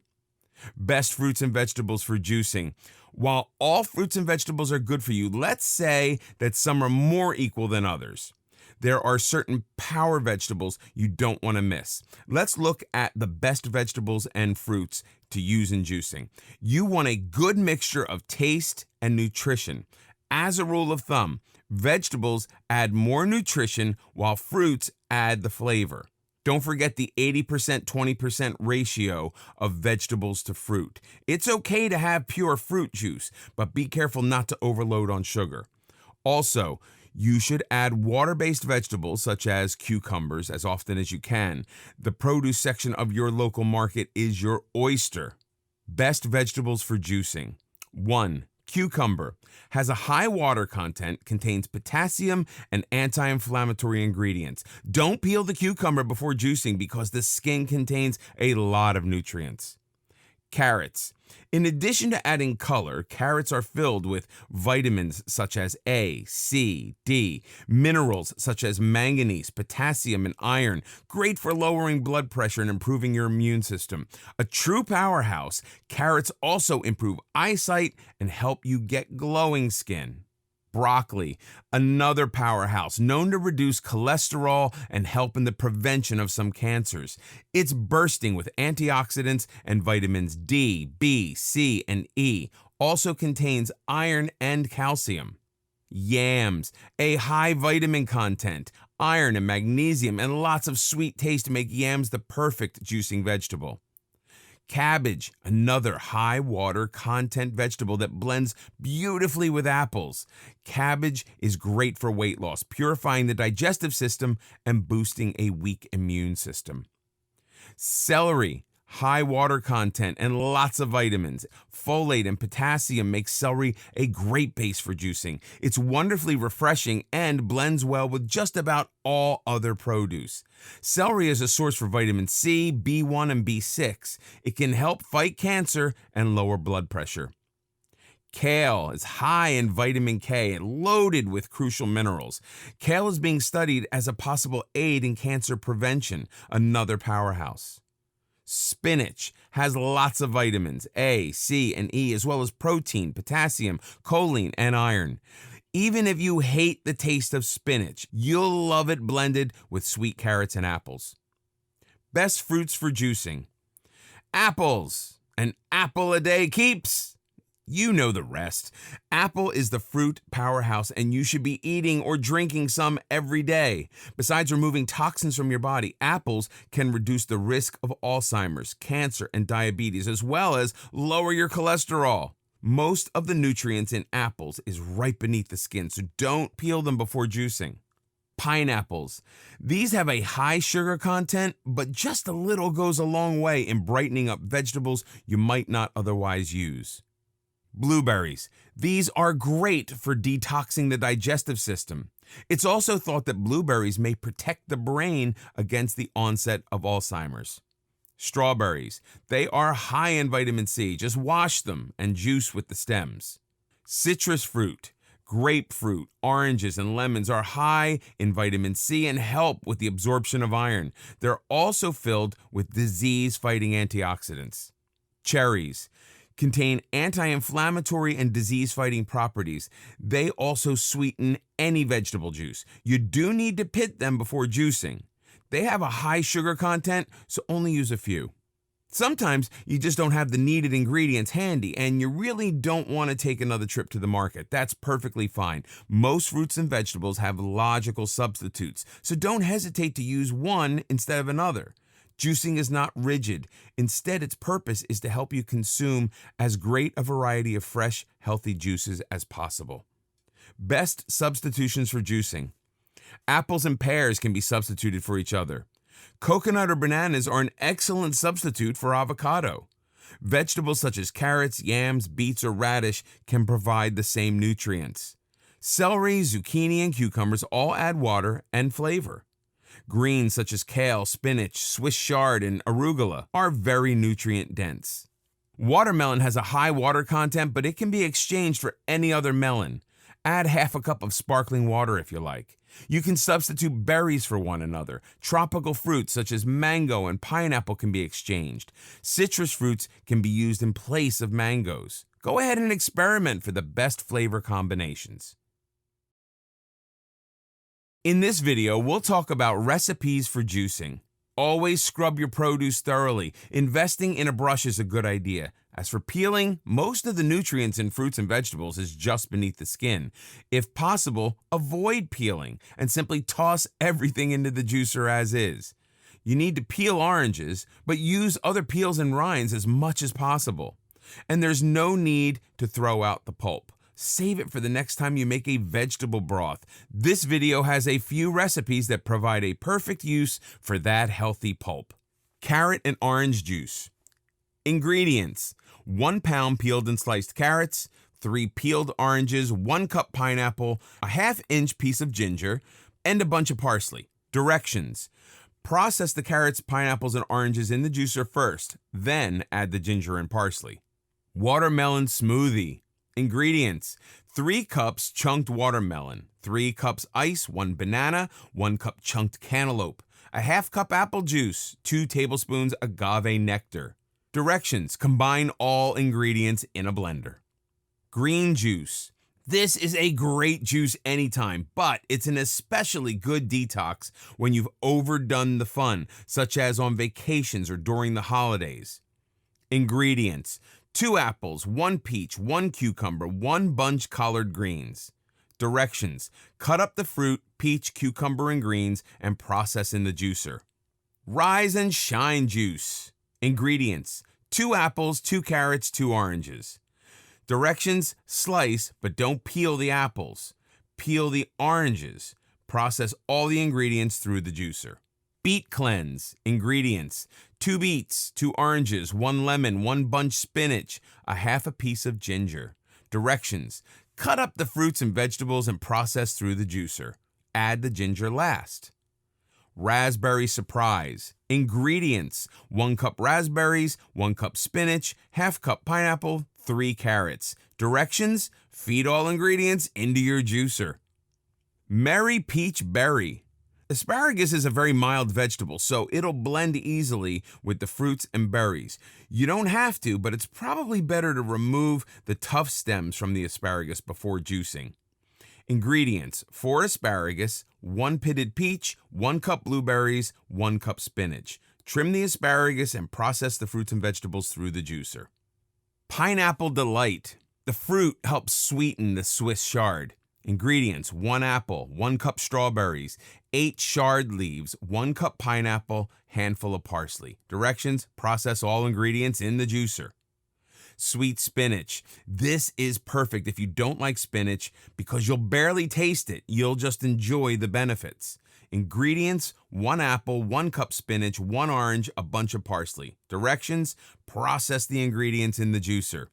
Speaker 1: Best fruits and vegetables for juicing. While all fruits and vegetables are good for you, let's say that some are more equal than others. There are certain power vegetables you don't want to miss. Let's look at the best vegetables and fruits to use in juicing. You want a good mixture of taste and nutrition. As a rule of thumb, vegetables add more nutrition while fruits add the flavor. Don't forget the 80% 20% ratio of vegetables to fruit. It's okay to have pure fruit juice, but be careful not to overload on sugar. Also, you should add water-based vegetables such as cucumbers as often as you can. The produce section of your local market is your oyster. Best vegetables for juicing. 1. Cucumber. Has a high water content, contains potassium and anti-inflammatory ingredients. Don't peel the cucumber before juicing because the skin contains a lot of nutrients. Carrots. In addition to adding color, carrots are filled with vitamins such as A, C, D, minerals such as manganese, potassium, and iron, great for lowering blood pressure and improving your immune system. A true powerhouse, carrots also improve eyesight and help you get glowing skin. Broccoli, another powerhouse known to reduce cholesterol and help in the prevention of some cancers. It's bursting with antioxidants and vitamins D, B, C, and E. Also contains iron and calcium. Yams, a high vitamin content, iron and magnesium, and lots of sweet taste make yams the perfect juicing vegetable. Cabbage, another high water content vegetable that blends beautifully with apples. Cabbage is great for weight loss, purifying the digestive system and boosting a weak immune system. Celery, high water content and lots of vitamins. Folate and potassium make celery a great base for juicing. It's wonderfully refreshing and blends well with just about all other produce. Celery is a source for vitamin C, B1, and B6. It can help fight cancer and lower blood pressure. Kale is high in vitamin K and loaded with crucial minerals. Kale is being studied as a possible aid in cancer prevention, another powerhouse. Spinach has lots of vitamins A, C, and E, as well as protein, potassium, choline, and iron. Even if you hate the taste of spinach, you'll love it blended with sweet carrots and apples. Best fruits for juicing. Apples. An apple a day keeps. You know the rest. Apple is the fruit powerhouse, and you should be eating or drinking some every day. Besides removing toxins from your body, apples can reduce the risk of Alzheimer's, cancer, and diabetes, as well as lower your cholesterol. Most of the nutrients in apples is right beneath the skin, so don't peel them before juicing. Pineapples. These have a high sugar content, but just a little goes a long way in brightening up vegetables you might not otherwise use. Blueberries. These are great for detoxing the digestive system. It's also thought that blueberries may protect the brain against the onset of Alzheimer's. Strawberries. They are high in vitamin C. Just wash them and juice with the stems. Citrus fruit. Grapefruit, oranges, and lemons are high in vitamin C and help with the absorption of iron. They're also filled with disease-fighting antioxidants. Cherries contain anti-inflammatory and disease-fighting properties. They also sweeten any vegetable juice. You do need to pit them before juicing. They have a high sugar content, so only use a few. Sometimes you just don't have the needed ingredients handy and you really don't want to take another trip to the market. That's perfectly fine. Most fruits and vegetables have logical substitutes, so don't hesitate to use one instead of another. Juicing is not rigid. Instead, its purpose is to help you consume as great a variety of fresh, healthy juices as possible. Best substitutions for juicing. Apples and pears can be substituted for each other. Coconut or bananas are an excellent substitute for avocado. Vegetables such as carrots, yams, beets, or radish can provide the same nutrients. Celery, zucchini, and cucumbers all add water and flavor. Greens such as kale, spinach, Swiss chard, and arugula are very nutrient dense. Watermelon has a high water content, but it can be exchanged for any other melon. Add half a cup of sparkling water if you like. You can substitute berries for one another. Tropical fruits such as mango and pineapple can be exchanged. Citrus fruits can be used in place of mangoes. Go ahead and experiment for the best flavor combinations. In this video, we'll talk about recipes for juicing. Always scrub your produce thoroughly. Investing in a brush is a good idea. As for peeling, most of the nutrients in fruits and vegetables is just beneath the skin. If possible, avoid peeling and simply toss everything into the juicer as is. You need to peel oranges, but use other peels and rinds as much as possible. And there's no need to throw out the pulp. Save it for the next time you make a vegetable broth. This video has a few recipes that provide a perfect use for that healthy pulp. Carrot and orange juice. Ingredients: 1 pound peeled and sliced carrots, 3 peeled oranges, 1 cup pineapple, a ½ inch piece of ginger, and a bunch of parsley. Directions: process the carrots, pineapples, and oranges in the juicer first, then add the ginger and parsley. Watermelon smoothie. Ingredients: 3 cups chunked watermelon, 3 cups ice, 1 banana, 1 cup chunked cantaloupe, a ½ cup apple juice, 2 tablespoons agave nectar. Directions: combine all ingredients in a blender. Green juice. This is a great juice anytime, but it's an especially good detox when you've overdone the fun, such as on vacations or during the holidays. Ingredients: 2 apples, 1 peach, 1 cucumber, 1 bunch collard greens. Directions: cut up the fruit, peach, cucumber, and greens and process in the juicer. Rise and shine juice. Ingredients: 2 apples, 2 carrots, 2 oranges. Directions: slice, but don't peel the apples. Peel the oranges. Process all the ingredients through the juicer. Beet cleanse. Ingredients: 2 beets, 2 oranges, 1 lemon, 1 bunch spinach, a half a piece of ginger. Directions: cut up the fruits and vegetables and process through the juicer. Add the ginger last. Raspberry surprise. Ingredients: 1 cup raspberries, 1 cup spinach, ½ cup pineapple, 3 carrots. Directions: feed all ingredients into your juicer. Merry peach berry. Asparagus is a very mild vegetable, so it'll blend easily with the fruits and berries. You don't have to, but it's probably better to remove the tough stems from the asparagus before juicing. Ingredients: 4 asparagus, 1 pitted peach, 1 cup blueberries, 1 cup spinach. Trim the asparagus and process the fruits and vegetables through the juicer. Pineapple Delight. The fruit helps sweeten the Swiss chard. Ingredients: 1 apple, 1 cup strawberries, 8 chard leaves, 1 cup pineapple, handful of parsley. Directions: process all ingredients in the juicer. Sweet spinach. This is perfect if you don't like spinach because you'll barely taste it. You'll just enjoy the benefits. Ingredients: 1 apple, 1 cup spinach, 1 orange, a bunch of parsley. Directions: process the ingredients in the juicer.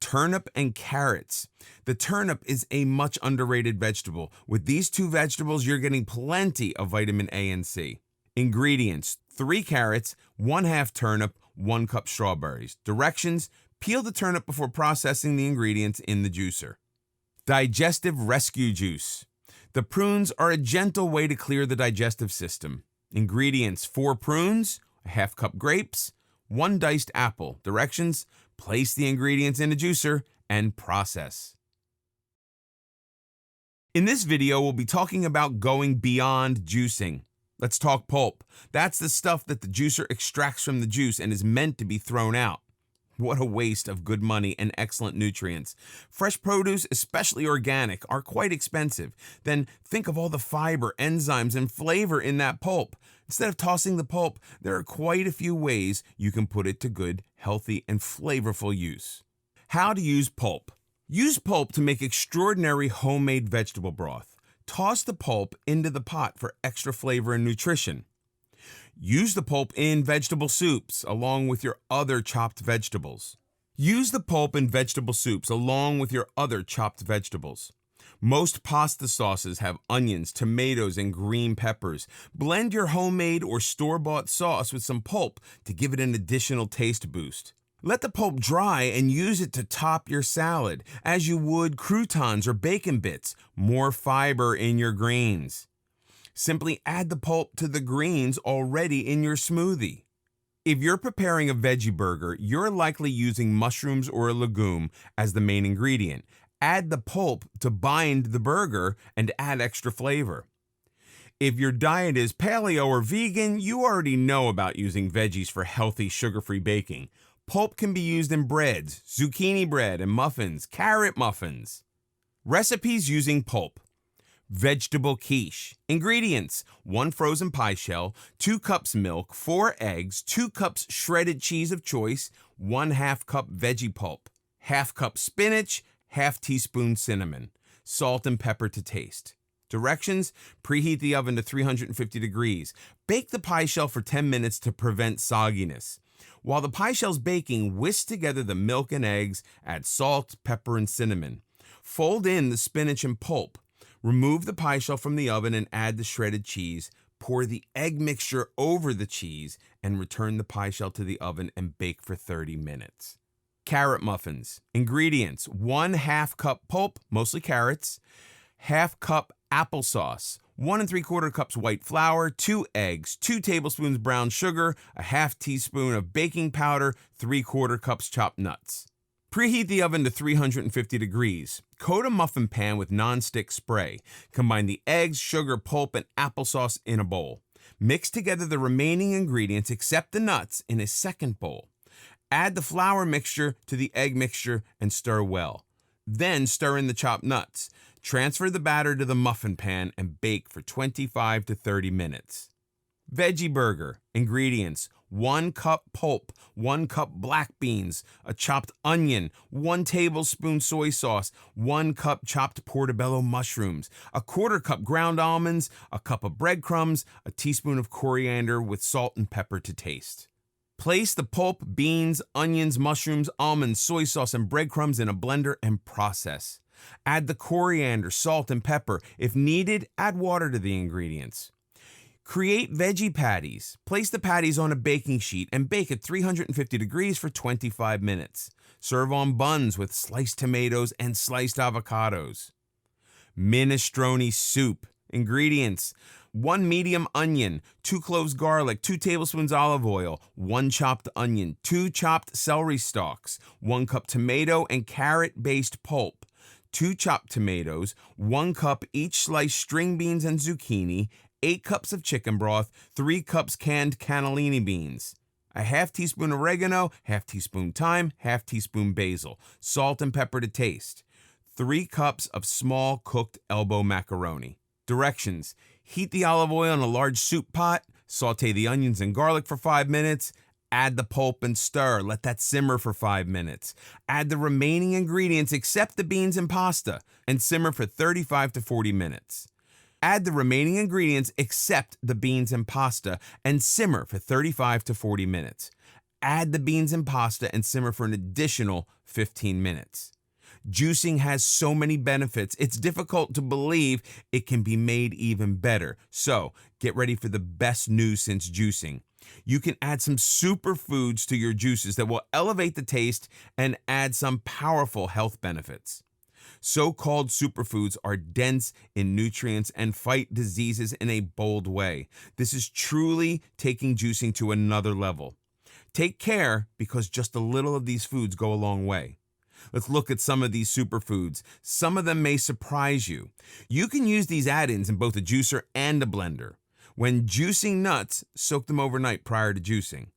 Speaker 1: Turnip and carrots. The turnip is a much underrated vegetable. With these 2 vegetables, you're getting plenty of vitamin A and C. Ingredients: 3 carrots, 1/2 turnip, 1 cup strawberries. Directions: peel the turnip before processing the ingredients in the juicer. Digestive rescue juice. The prunes are a gentle way to clear the digestive system. Ingredients: 4 prunes, a ½ cup grapes, 1 diced apple. Directions: place the ingredients in a juicer and process. In this video, we'll be talking about going beyond juicing. Let's talk pulp. That's the stuff that the juicer extracts from the juice and is meant to be thrown out. What a waste of good money and excellent nutrients. Fresh produce, especially organic, are quite expensive. Then think of all the fiber, enzymes, and flavor in that pulp. Instead of tossing the pulp, there are quite a few ways you can put it to good, healthy, and flavorful use. How to use pulp. Use pulp to make extraordinary homemade vegetable broth. Toss the pulp into the pot for extra flavor and nutrition. Use the pulp in vegetable soups along with your other chopped vegetables. Use the pulp in vegetable soups along with your other chopped vegetables. Most pasta sauces have onions, tomatoes, and green peppers. Blend your homemade or store-bought sauce with some pulp to give it an additional taste boost. Let the pulp dry and use it to top your salad, as you would croutons or bacon bits. More fiber in your greens. Simply add the pulp to the greens already in your smoothie. If you're preparing a veggie burger, you're likely using mushrooms or a legume as the main ingredient. Add the pulp to bind the burger and add extra flavor. If your diet is paleo or vegan, you already know about using veggies for healthy, sugar-free baking. Pulp can be used in breads, zucchini bread, and muffins, carrot muffins. Recipes using pulp. Vegetable quiche. Ingredients: 1 frozen pie shell, 2 cups milk, 4 eggs, 2 cups shredded cheese of choice, 1/2 cup veggie pulp, 1/2 cup spinach, 1/2 teaspoon cinnamon, salt and pepper to taste. Directions: preheat the oven to 350 degrees. Bake the pie shell for 10 minutes to prevent sogginess. While the pie shell's baking, whisk together the milk and eggs, add salt, pepper, and cinnamon. Fold in the spinach and pulp. Remove the pie shell from the oven and add the shredded cheese. Pour the egg mixture over the cheese and return the pie shell to the oven and bake for 30 minutes. Carrot muffins. Ingredients: 1/2 cup pulp, mostly carrots, 1/2 cup applesauce, 1 3/4 cups white flour, 2 eggs, 2 tablespoons brown sugar, a 1/2 teaspoon of baking powder, 3/4 cups chopped nuts. Preheat the oven to 350 degrees. Coat a muffin pan with non-stick spray. Combine the eggs, sugar, pulp, and applesauce in a bowl. Mix together the remaining ingredients except the nuts in a second bowl. Add the flour mixture to the egg mixture and stir well. Then stir in the chopped nuts. Transfer the batter to the muffin pan and bake for 25 to 30 minutes. Veggie burger. Ingredients: 1 cup pulp, 1 cup black beans, a chopped onion, 1 tablespoon soy sauce, 1 cup chopped portobello mushrooms, a 1/4 cup ground almonds, a cup of breadcrumbs, a teaspoon of coriander with salt and pepper to taste. Place the pulp, beans, onions, mushrooms, almonds, soy sauce, and breadcrumbs in a blender and process. Add the coriander, salt, and pepper. If needed, add water to the ingredients. Create veggie patties. Place the patties on a baking sheet and bake at 350 degrees for 25 minutes. Serve on buns with sliced tomatoes and sliced avocados. Minestrone soup. Ingredients: 1 medium onion, 2 cloves garlic, 2 tablespoons olive oil, 1 chopped onion, 2 chopped celery stalks, 1 cup tomato and carrot-based pulp, 2 chopped tomatoes, 1 cup each sliced string beans and zucchini, 8 cups of chicken broth, 3 cups canned cannellini beans, a 1/2 teaspoon oregano, 1/2 teaspoon thyme, 1/2 teaspoon basil, salt and pepper to taste, 3 cups of small cooked elbow macaroni. Directions: heat the olive oil in a large soup pot, saute the onions and garlic for 5 minutes, add the pulp and stir, let that simmer for 5 minutes. Add the remaining ingredients except the beans and pasta and simmer for 35 to 40 minutes. Add the remaining ingredients except the beans and pasta and simmer for 35 to 40 minutes. Add the beans and pasta and simmer for an additional 15 minutes. Juicing has so many benefits, it's difficult to believe it can be made even better. So, get ready for the best news since juicing. You can add some superfoods to your juices that will elevate the taste and add some powerful health benefits. So-called superfoods are dense in nutrients and fight diseases in a bold way. This is truly taking juicing to another level. Take care because just a little of these foods go a long way. Let's look at some of these superfoods. Some of them may surprise you. You can use these add-ins in both a juicer and a blender. When juicing nuts, soak them overnight prior to juicing.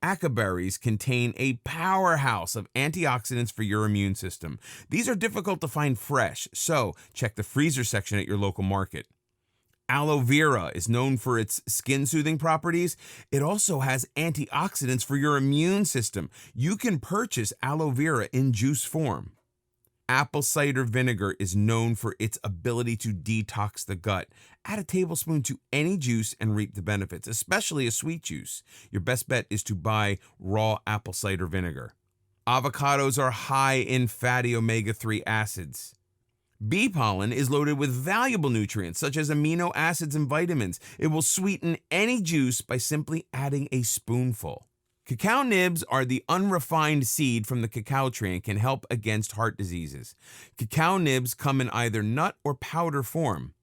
Speaker 1: Aca berries contain a powerhouse of antioxidants for your immune system. These are difficult to find fresh, so check the freezer section at your local market. Aloe vera is known for its skin-soothing properties. It also has antioxidants for your immune system. You can purchase aloe vera in juice form. Apple cider vinegar is known for its ability to detox the gut. Add a tablespoon to any juice and reap the benefits, especially a sweet juice. Your best bet is to buy raw apple cider vinegar. Avocados are high in fatty omega-3 acids. Bee pollen is loaded with valuable nutrients such as amino acids and vitamins. It will sweeten any juice by simply adding a spoonful. Cacao nibs are the unrefined seed from the cacao tree and can help against heart diseases. Cacao nibs come in either nut or powder form.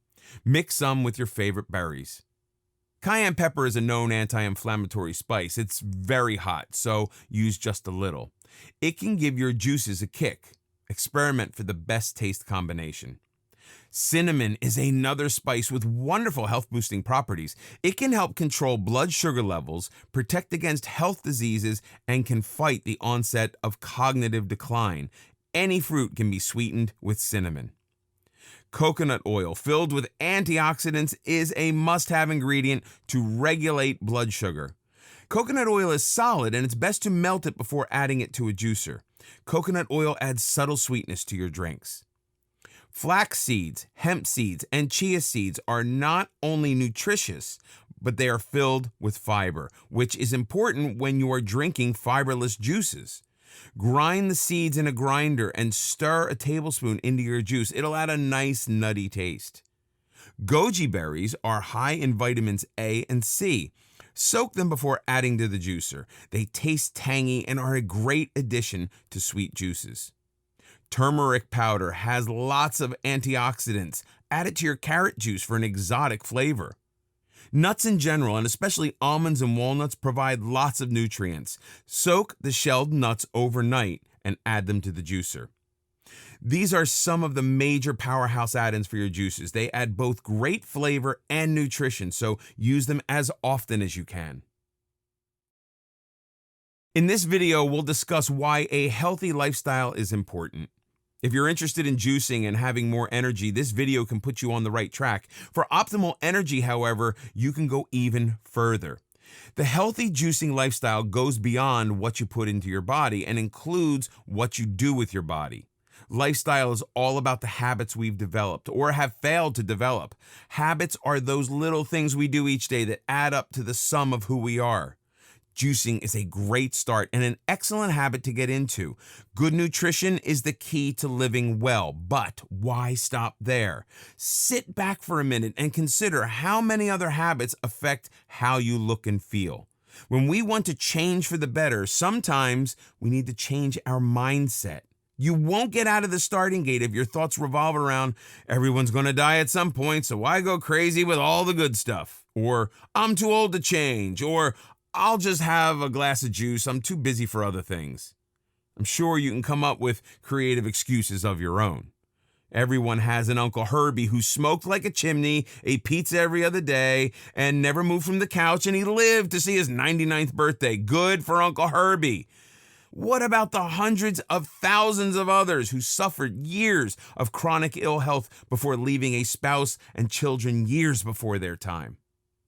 Speaker 1: Mix some with your favorite berries. Cayenne pepper is a known anti-inflammatory spice. It's very hot, so use just a little. It can give your juices a kick. Experiment for the best taste combination. Cinnamon is another spice with wonderful health-boosting properties. It can help control blood sugar levels, protect against health diseases, and can fight the onset of cognitive decline. Any fruit can be sweetened with cinnamon. Coconut oil, filled with antioxidants, is a must-have ingredient to regulate blood sugar. Coconut oil is solid, and it's best to melt it before adding it to a juicer. Coconut oil adds subtle sweetness to your drinks. Flax seeds, hemp seeds, and chia seeds are not only nutritious, but they are filled with fiber, which is important when you are drinking fiberless juices. Grind the seeds in a grinder and stir a tablespoon into your juice. It'll add a nice nutty taste. Goji berries are high in vitamins A and C. Soak them before adding to the juicer. They taste tangy and are a great addition to sweet juices. Turmeric powder has lots of antioxidants. Add it to your carrot juice for an exotic flavor. Nuts in general, and especially almonds and walnuts, provide lots of nutrients. Soak the shelled nuts overnight and add them to the juicer. These are some of the major powerhouse add-ins for your juices. They add both great flavor and nutrition, so use them as often as you can. In this video, we'll discuss why a healthy lifestyle is important. If you're interested in juicing and having more energy, this video can put you on the right track. For optimal energy, however, you can go even further. The healthy juicing lifestyle goes beyond what you put into your body and includes what you do with your body. Lifestyle is all about the habits we've developed or have failed to develop. Habits are those little things we do each day that add up to the sum of who we are. Juicing is a great start and an excellent habit to get into. Good nutrition is the key to living well, but why stop there? Sit back for a minute and consider how many other habits affect how you look and feel. When we want to change for the better, sometimes we need to change our mindset. You won't get out of the starting gate if your thoughts revolve around, everyone's going to die at some point, so why go crazy with all the good stuff? Or, I'm too old to change. Or, I'll just have a glass of juice. I'm too busy for other things. I'm sure you can come up with creative excuses of your own. Everyone has an Uncle Herbie who smoked like a chimney, ate pizza every other day, and never moved from the couch, and he lived to see his 99th birthday. Good for Uncle Herbie. What about the hundreds of thousands of others who suffered years of chronic ill health before leaving a spouse and children years before their time?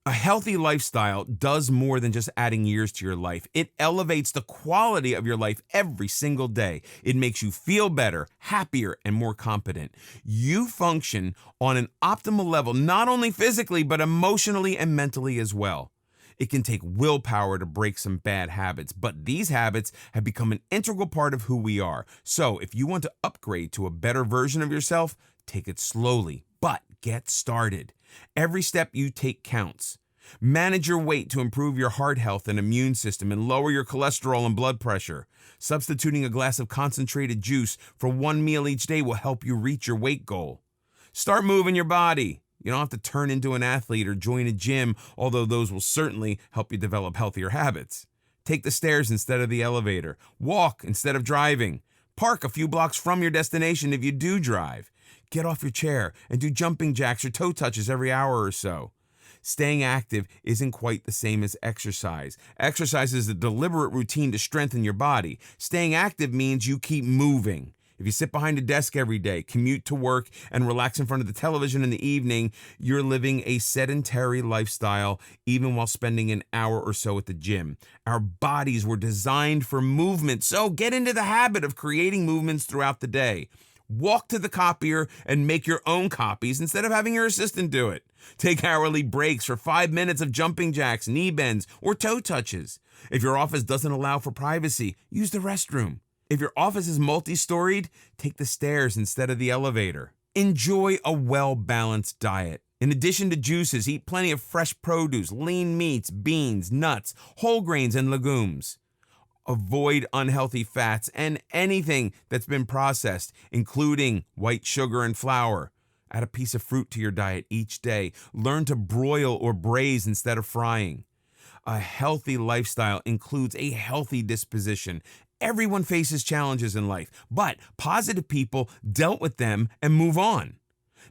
Speaker 1: A healthy lifestyle does more than just adding years to your life. It elevates the quality of your life every single day. It makes you feel better, happier, and more competent. You function on an optimal level, not only physically, but emotionally and mentally as well. It can take willpower to break some bad habits, but these habits have become an integral part of who we are. So if you want to upgrade to a better version of yourself, take it slowly, but get started. Every step you take counts. Manage your weight to improve your heart health and immune system and lower your cholesterol and blood pressure. Substituting a glass of concentrated juice for one meal each day will help you reach your weight goal. Start moving your body. You don't have to turn into an athlete or join a gym, although those will certainly help you develop healthier habits. Take the stairs instead of the elevator. Walk instead of driving. Park a few blocks from your destination if you do drive. Get off your chair and do jumping jacks or toe touches every hour or so. Staying active isn't quite the same as exercise. Exercise is a deliberate routine to strengthen your body. Staying active means you keep moving. If you sit behind a desk every day, commute to work, and relax in front of the television in the evening, you're living a sedentary lifestyle, even while spending an hour or so at the gym. Our bodies were designed for movement, so get into the habit of creating movements throughout the day. Walk to the copier and make your own copies instead of having your assistant do it. Take hourly breaks for 5 minutes of jumping jacks, knee bends, or toe touches. If your office doesn't allow for privacy, use the restroom. If your office is multi-storied, take the stairs instead of the elevator. Enjoy a well-balanced diet. In addition to juices, eat plenty of fresh produce, lean meats, beans, nuts, whole grains, and legumes. Avoid unhealthy fats and anything that's been processed, including white sugar and flour. Add a piece of fruit to your diet each day. Learn to broil or braise instead of frying. A healthy lifestyle includes a healthy disposition. Everyone faces challenges in life, but positive people dealt with them and move on.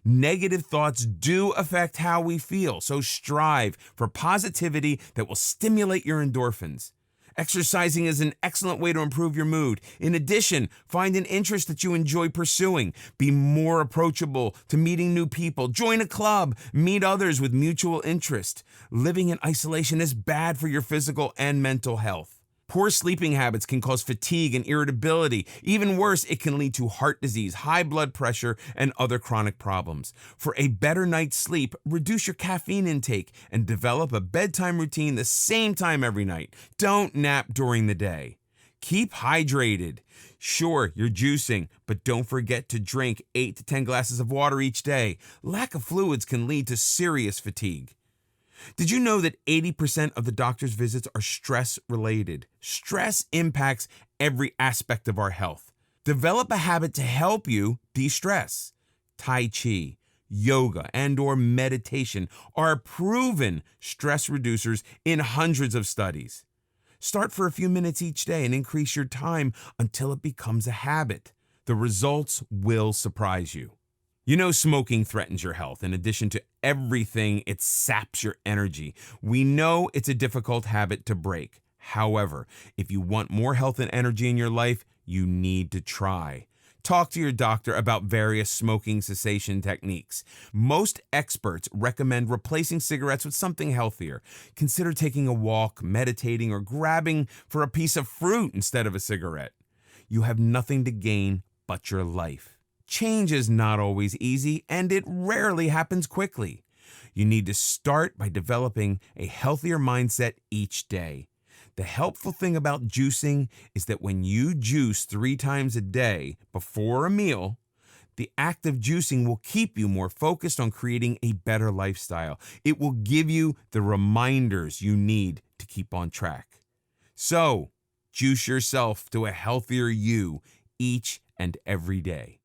Speaker 1: Negative thoughts do affect how we feel, so strive for positivity that will stimulate your endorphins. Exercising is an excellent way to improve your mood. In addition, find an interest that you enjoy pursuing. Be more approachable to meeting new people. Join a club. Meet others with mutual interest. Living in isolation is bad for your physical and mental health. Poor sleeping habits can cause fatigue and irritability. Even worse, it can lead to heart disease, high blood pressure, and other chronic problems. For a better night's sleep, reduce your caffeine intake and develop a bedtime routine the same time every night. Don't nap during the day. Keep hydrated. Sure, you're juicing, but don't forget to drink 8 to 10 glasses of water each day. Lack of fluids can lead to serious fatigue. Did you know that 80% of the doctor's visits are stress-related? Stress impacts every aspect of our health. Develop a habit to help you de-stress. Tai Chi, yoga, and/or meditation are proven stress reducers in hundreds of studies. Start for a few minutes each day and increase your time until it becomes a habit. The results will surprise you. You know smoking threatens your health. In addition to everything, it saps your energy. We know it's a difficult habit to break. However, if you want more health and energy in your life, you need to try. Talk to your doctor about various smoking cessation techniques. Most experts recommend replacing cigarettes with something healthier. Consider taking a walk, meditating, or grabbing for a piece of fruit instead of a cigarette. You have nothing to gain but your life. Change is not always easy, and it rarely happens quickly. You need to start by developing a healthier mindset each day. The helpful thing about juicing is that when you juice 3 times a day before a meal, the act of juicing will keep you more focused on creating a better lifestyle. It will give you the reminders you need to keep on track. So, juice yourself to a healthier you each and every day.